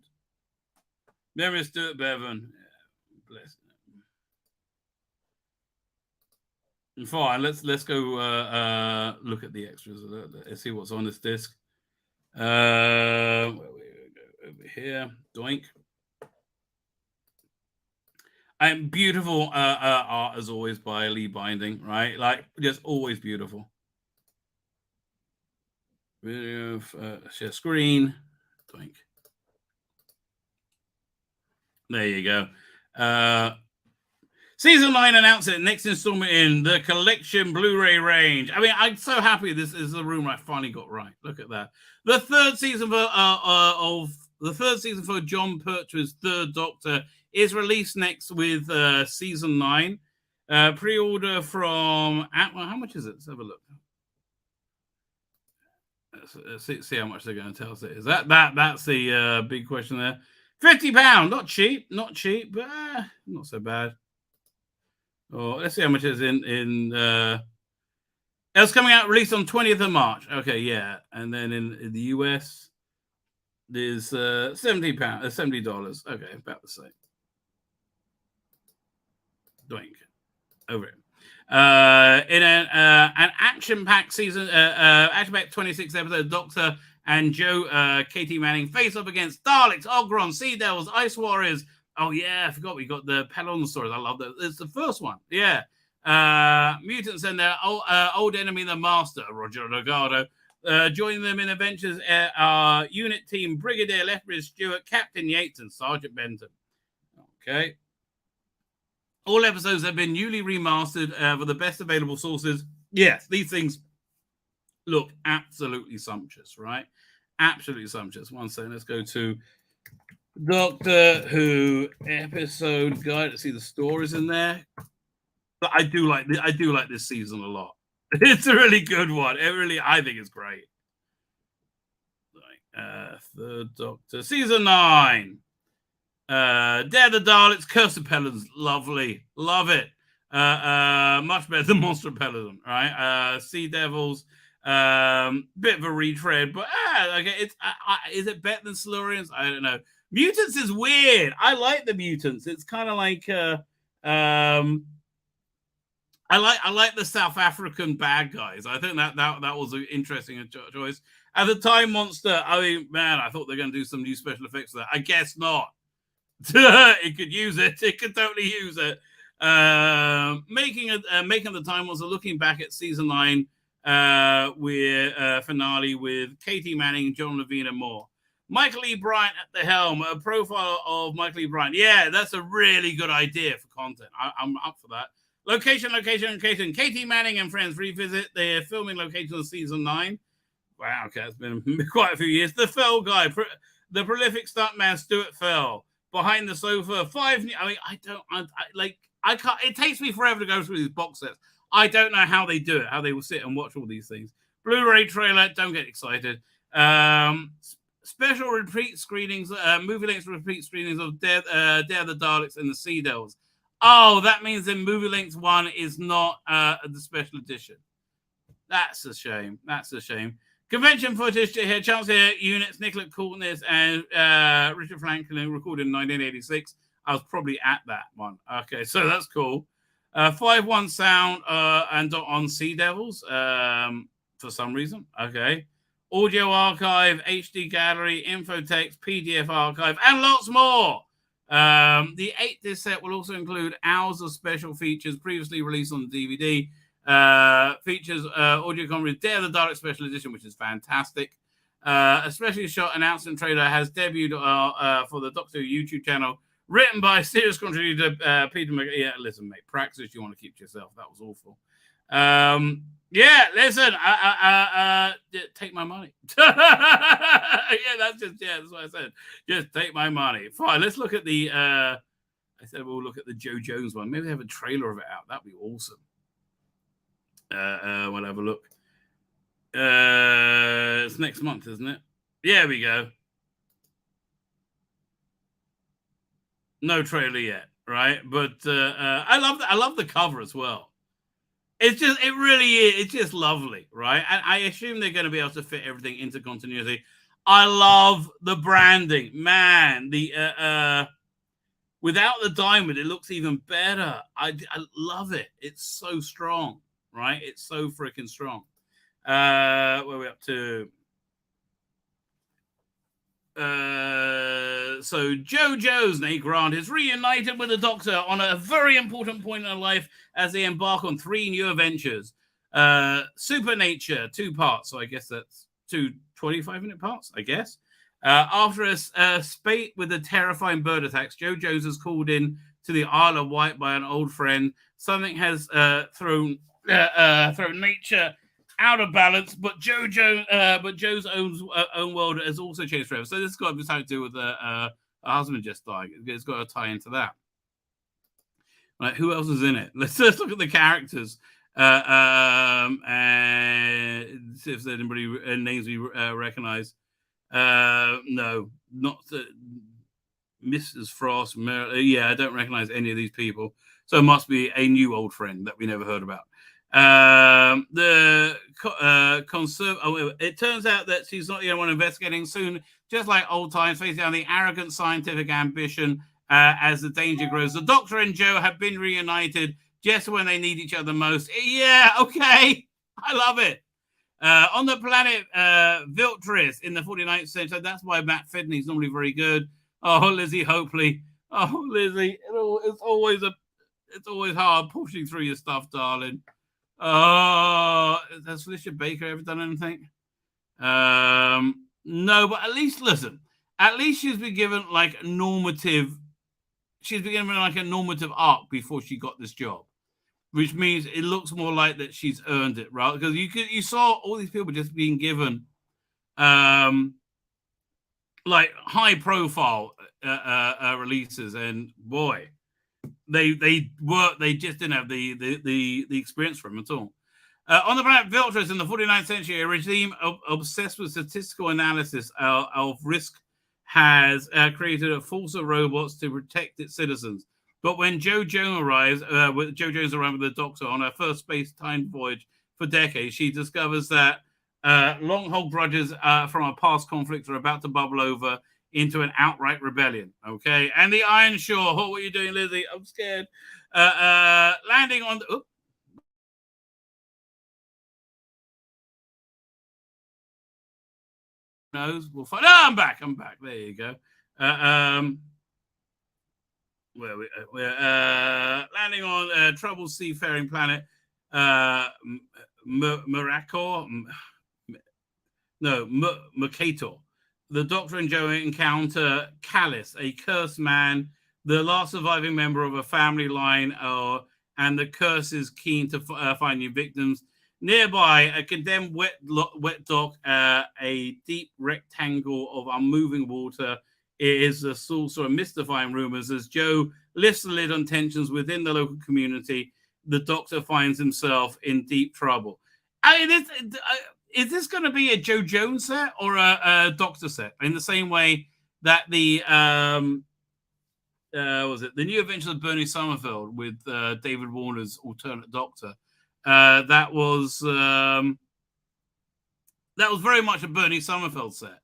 Mary Stuart Bevan. Yeah, bless him. Fine, let's go look at the extras. Let's see what's on this disc. Where we go over here. Doink. And beautiful art as always by Lee Binding, right? Like just always beautiful. Video, share screen. Doink. There you go. Season 9 announced it. Next installment in the collection Blu-ray range. I mean, I'm so happy this is the room I finally got right. Look at that. The third season for John Pertwee's Third Doctor is released next with season 9. Pre-order from how much is it? Let's have a look. Let's see how much they're going to tell us it is. That's the big question there. £50, not cheap, but not so bad. Oh, let's see how much it is in it's coming out, released on 20th of March. Okay, yeah. And then in the US, there's $70. Okay, about the same. Doink. Over it. In an action-packed season, action-packed 26 episode, Doctor and Joe, Katie Manning face up against Daleks, Ogron, Sea Devils, Ice Warriors. Oh, yeah, I forgot we got the Pelon stories. I love that. It's the first one. Yeah. Mutants and their old enemy, the Master, Roger Delgado, joining them in adventures are unit team Brigadier Lethbridge Stewart, Captain Yates, and Sergeant Benton. Okay. All episodes have been newly remastered for the best available sources. Yes, these things look absolutely sumptuous, right? Absolutely sumptuous. One second, let's go to Doctor Who episode guide. Let's see the stories in there. But I do like this season a lot. It's a really good one. I think it's great. Third Doctor, season 9. Dare the Daleks, Curse of Pelons, lovely, love it. Much better than Monster of Pelon, right? Sea Devils, bit of a retread, but okay, is it better than Silurians? I don't know. Mutants is weird. I like the Mutants. It's kind of like I like the South African bad guys. I think that was an interesting choice. At the Time Monster, I mean, man, I thought they were going to do some new special effects for that. I guess not. It could use it. It could totally use it. Making the Time Monster, looking back at season 9 with finale with Katie Manning, John Levine, and more. Michael E. Bryant at the helm. A profile of Michael E. Bryant. Yeah, that's a really good idea for content. I'm up for that. Location. Katie Manning and friends revisit their filming location of season 9. Wow, okay, it's been quite a few years. The Fell guy, the prolific stuntman Stuart Fell, behind the sofa. 5. I mean, I can't. It takes me forever to go through these box sets. I don't know how they do it. How they will sit and watch all these things. Blu-ray trailer. Don't get excited. Special repeat screenings, movie-length repeat screenings of Dare the Daleks and the Sea Devils. Oh, that means the movie-length one is not the special edition. That's a shame. Convention footage here. Chance here. Units. Nicola Courtness and Richard Franklin recorded in 1986. I was probably at that one. Okay, so that's cool. 5.1 sound and on Sea Devils for some reason. Okay. Audio archive, HD gallery, infotext, PDF archive, and lots more. The 8-disc set will also include hours of special features previously released on DVD. Features audio commentary, Dare the Dalek Special Edition, which is fantastic. A specially shot announcement trailer has debuted for the Doctor Who YouTube channel, written by series contributor Peter Yeah, listen, mate, practice. You want to keep to yourself. That was awful. Yeah, listen, take my money. That's what I said. Just take my money. Fine, let's look at the, I said we'll look at the Joe Jones one. Maybe they have a trailer of it out. That'd be awesome. We'll have a look. It's next month, isn't it? Yeah, we go. No trailer yet, right? But I love the cover as well. It really is. It's just lovely, right? And I assume they're going to be able to fit everything into continuity. I love the branding, man. The without the diamond, it looks even better. I love it. It's so strong, right? It's so freaking strong. Where are we up to? So Joe Josney Grant is reunited with the Doctor on a very important point in her life as they embark on 3 new adventures. Supernature, 2 parts, so I guess that's 2 25-minute parts, I guess. After a spate with the terrifying bird attacks, Joe Jones is called in to the Isle of Wight by an old friend. Something has thrown nature out of balance, but Joe's own world has also changed forever. So this has got something to do with a husband just dying. It's got to tie into that. Right, who else is in it? Let's just look at the characters and see if there's anybody names we recognize. No, not Mrs. Frost. Yeah, I don't recognize any of these people. So it must be a new old friend that we never heard about. It turns out that she's not the only one investigating. Soon, just like old times, facing down the arrogant scientific ambition as the danger grows. The Doctor and Joe have been reunited just when they need each other most. Yeah, okay, I love it. On the planet Viltris in the 49th century. That's why Matt Fidney's normally very good. Oh, Lizzie Hopley. Oh, Lizzie, it's always hard pushing through your stuff, darling. Oh, has Felicia Baker ever done anything? No, but at least listen. At least she's been given like a normative. She's been given like a normative arc before she got this job, which means it looks more like that she's earned it, right? Because you saw all these people just being given, like high profile releases, and boy. They just didn't have the experience for them at all. On the planet Viltris in the 49th century, a regime obsessed with statistical analysis of risk has created a force of robots to protect its citizens. But when Joe Jones arrives with the Doctor on her first space-time voyage for decades, she discovers that long-haul grudges from a past conflict are about to bubble over into an outright rebellion, okay? And the Iron Shore. Oh, what are you doing, Lizzie? I'm scared. Landing on the... Knows we'll find. Oh, I'm back. There you go. We're landing on troubled seafaring planet Mercator. The Doctor and Joe encounter Callus, a cursed man, the last surviving member of a family line, and the curse is keen to find new victims. Nearby, a condemned wet dock, a deep rectangle of unmoving water, is a source of mystifying rumors. As Joe lifts the lid on tensions within the local community, the Doctor finds himself in deep trouble. Is this going to be a Joe Jones set or a Doctor set? In the same way that the the New Adventures of Bernie Summerfield with David Warner's alternate Doctor. That was very much a Bernie Summerfield set.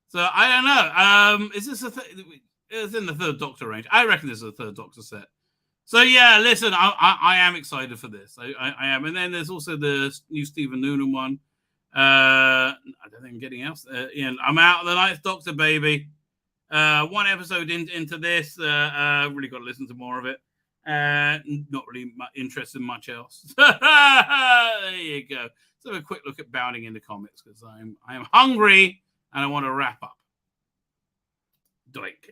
So I don't know. Is this it's in the third Doctor range? I reckon this is a third Doctor set. So yeah, listen, I am excited for this. I am. And then there's also the new Stephen Noonan one. I don't think I'm getting else. I'm out of the Ninth Doctor, baby. One episode into this. Really got to listen to more of it. Not really interested in much else. There you go. Let's have a quick look at Bounding into Comics because I am hungry and I want to wrap up. Doink.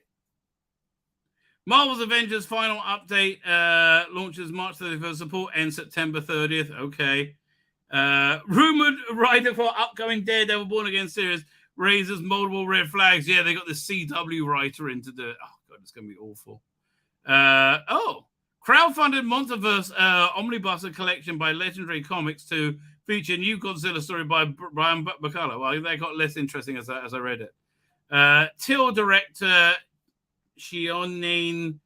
Marvel's Avengers final update launches March 31st. Support ends September 30th. Okay. Rumored writer for upcoming Daredevil Born Again series raises multiple red flags. Yeah, they got the CW writer in to do it. Oh, God, it's going to be awful. Crowdfunded Monsterverse omnibus collection by Legendary Comics to feature new Godzilla story by Brian Bacala. Well, they got less interesting as I read it. Till director Shionane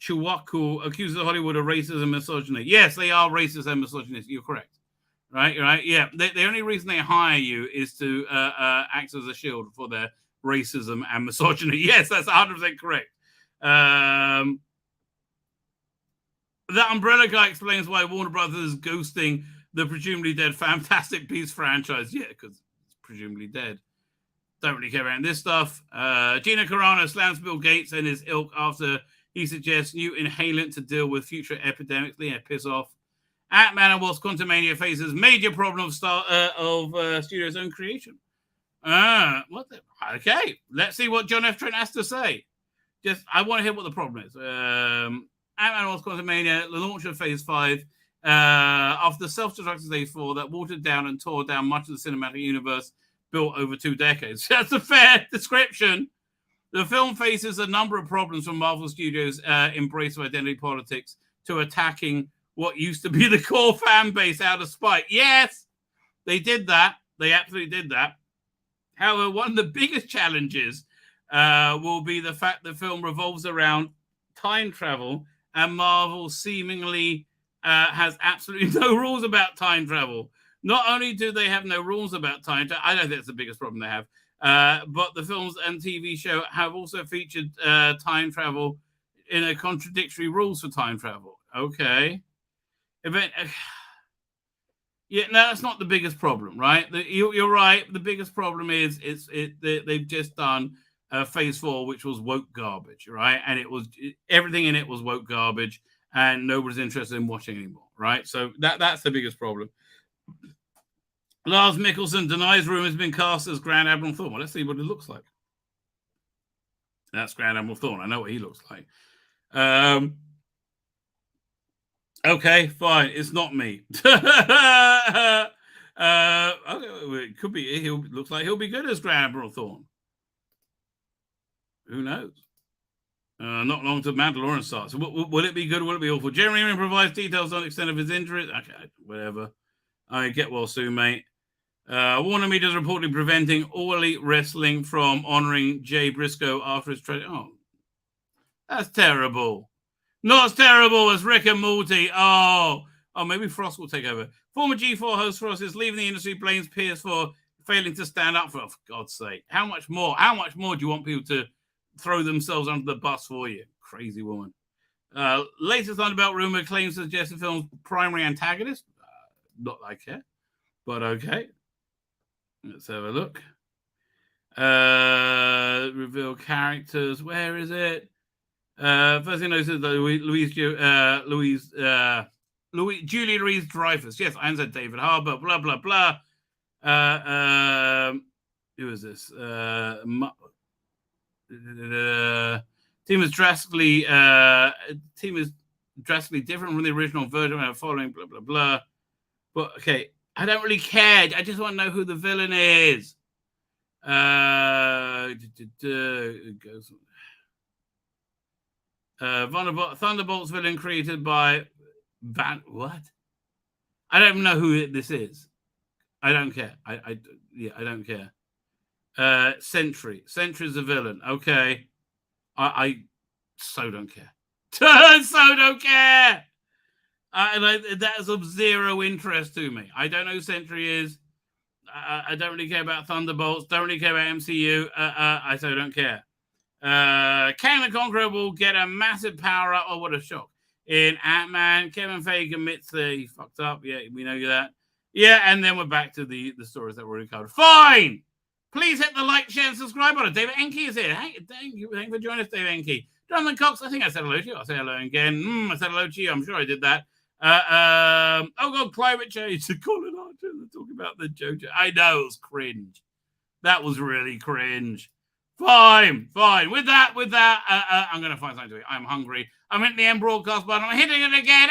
Chiwaku accuses Hollywood of racism and misogyny. Yes, they are racist and misogynist. You're correct. Right? Yeah. The only reason they hire you is to act as a shield for their racism and misogyny. Yes, that's 100% correct. That Umbrella guy explains why Warner Brothers is ghosting the presumably dead Fantastic Beasts franchise. Yeah, because it's presumably dead. Don't really care about this stuff. Gina Carano slams Bill Gates and his ilk after he suggests new inhalant to deal with future epidemics. Yeah, piss off. Ant-Man and Wasp Quantumania faces major problem of studio's own creation. Okay, let's see what John F. Trent has to say. I want to hear what the problem is. Ant-Man and Wasp Quantumania, the launch of Phase 5, after the self-destructive Phase 4 that watered down and tore down much of the cinematic universe built over 2 decades. That's a fair description. The film faces a number of problems from Marvel Studios' embrace of identity politics to attacking what used to be the core fan base out of spite. Yes, they did that. They absolutely did that. However, one of the biggest challenges will be the fact the film revolves around time travel, and Marvel seemingly has absolutely no rules about time travel. Not only do they have no rules about time travel, I don't think that's the biggest problem they have, but the films and TV show have also featured time travel in a contradictory rules for time travel. Okay. Yeah, no, that's not the biggest problem, right? You're right. The biggest problem is they've just done Phase 4, which was woke garbage, right? And everything in it was woke garbage, and nobody's interested in watching anymore, right? So that's the biggest problem. Lars Mikkelsen denies rumors been cast as Grand Admiral Thrawn. Well, let's see what it looks like. That's Grand Admiral Thrawn. I know what he looks like. Okay, fine. It's not me. Okay, it could be. Looks like he'll be good as Grand Admiral Thrawn. Who knows? Not long till Mandalorian starts. So will it be good? Will it be awful? Jeremy Renner provides details on the extent of his injuries. Okay, whatever. I get well soon, mate. Warner Media is reportedly preventing All Elite Wrestling from honoring Jay Briscoe after his tragedy. Oh, that's terrible. Not as terrible as Rick and Morty. Oh, maybe Frost will take over. Former G4 host Frost is leaving the industry, blames Pierce for failing to stand up for God's sake. How much more do you want people to throw themselves under the bus for you? Crazy woman. Latest Thunderbelt rumor claims to suggest the film's primary antagonist. Not that I care, but okay. Let's have a look. Reveal characters. Where is it? First thing I noticed that Julie Louise-Dreyfus. Yes, I said David Harbour. Blah blah blah. Who is this? Team is drastically different from the original version, following blah blah blah. But okay, I don't really care. I just want to know who the villain is. Thunderbolts villain created by what? I don't even know who this is. I don't care. I don't care. Sentry. Sentry's a villain. Okay. I so don't care. So don't care. That is of zero interest to me. I don't know who Sentry is. I don't really care about Thunderbolts. Don't really care about MCU. I so don't care. Kang the Conqueror will get a massive power up. Oh, what a shock. In Ant-Man, Kevin Feige admits that he fucked up. Yeah, we know that. Yeah, and then we're back to the stories that were already covered. Fine! Please hit the like, share, and subscribe button. David Enke is here. Hey, thank you for joining us, David Enke. Jonathan Cox, I think I said hello to you. I'll say hello again. I said hello to you. I'm sure I did that. Oh, God, climate change. Colin Archer talking about the JoJo. I know, it was cringe. That was really cringe. Fine. With that, I'm going to find something to eat. I'm hungry. I'm hitting the end broadcast button. I'm hitting it again.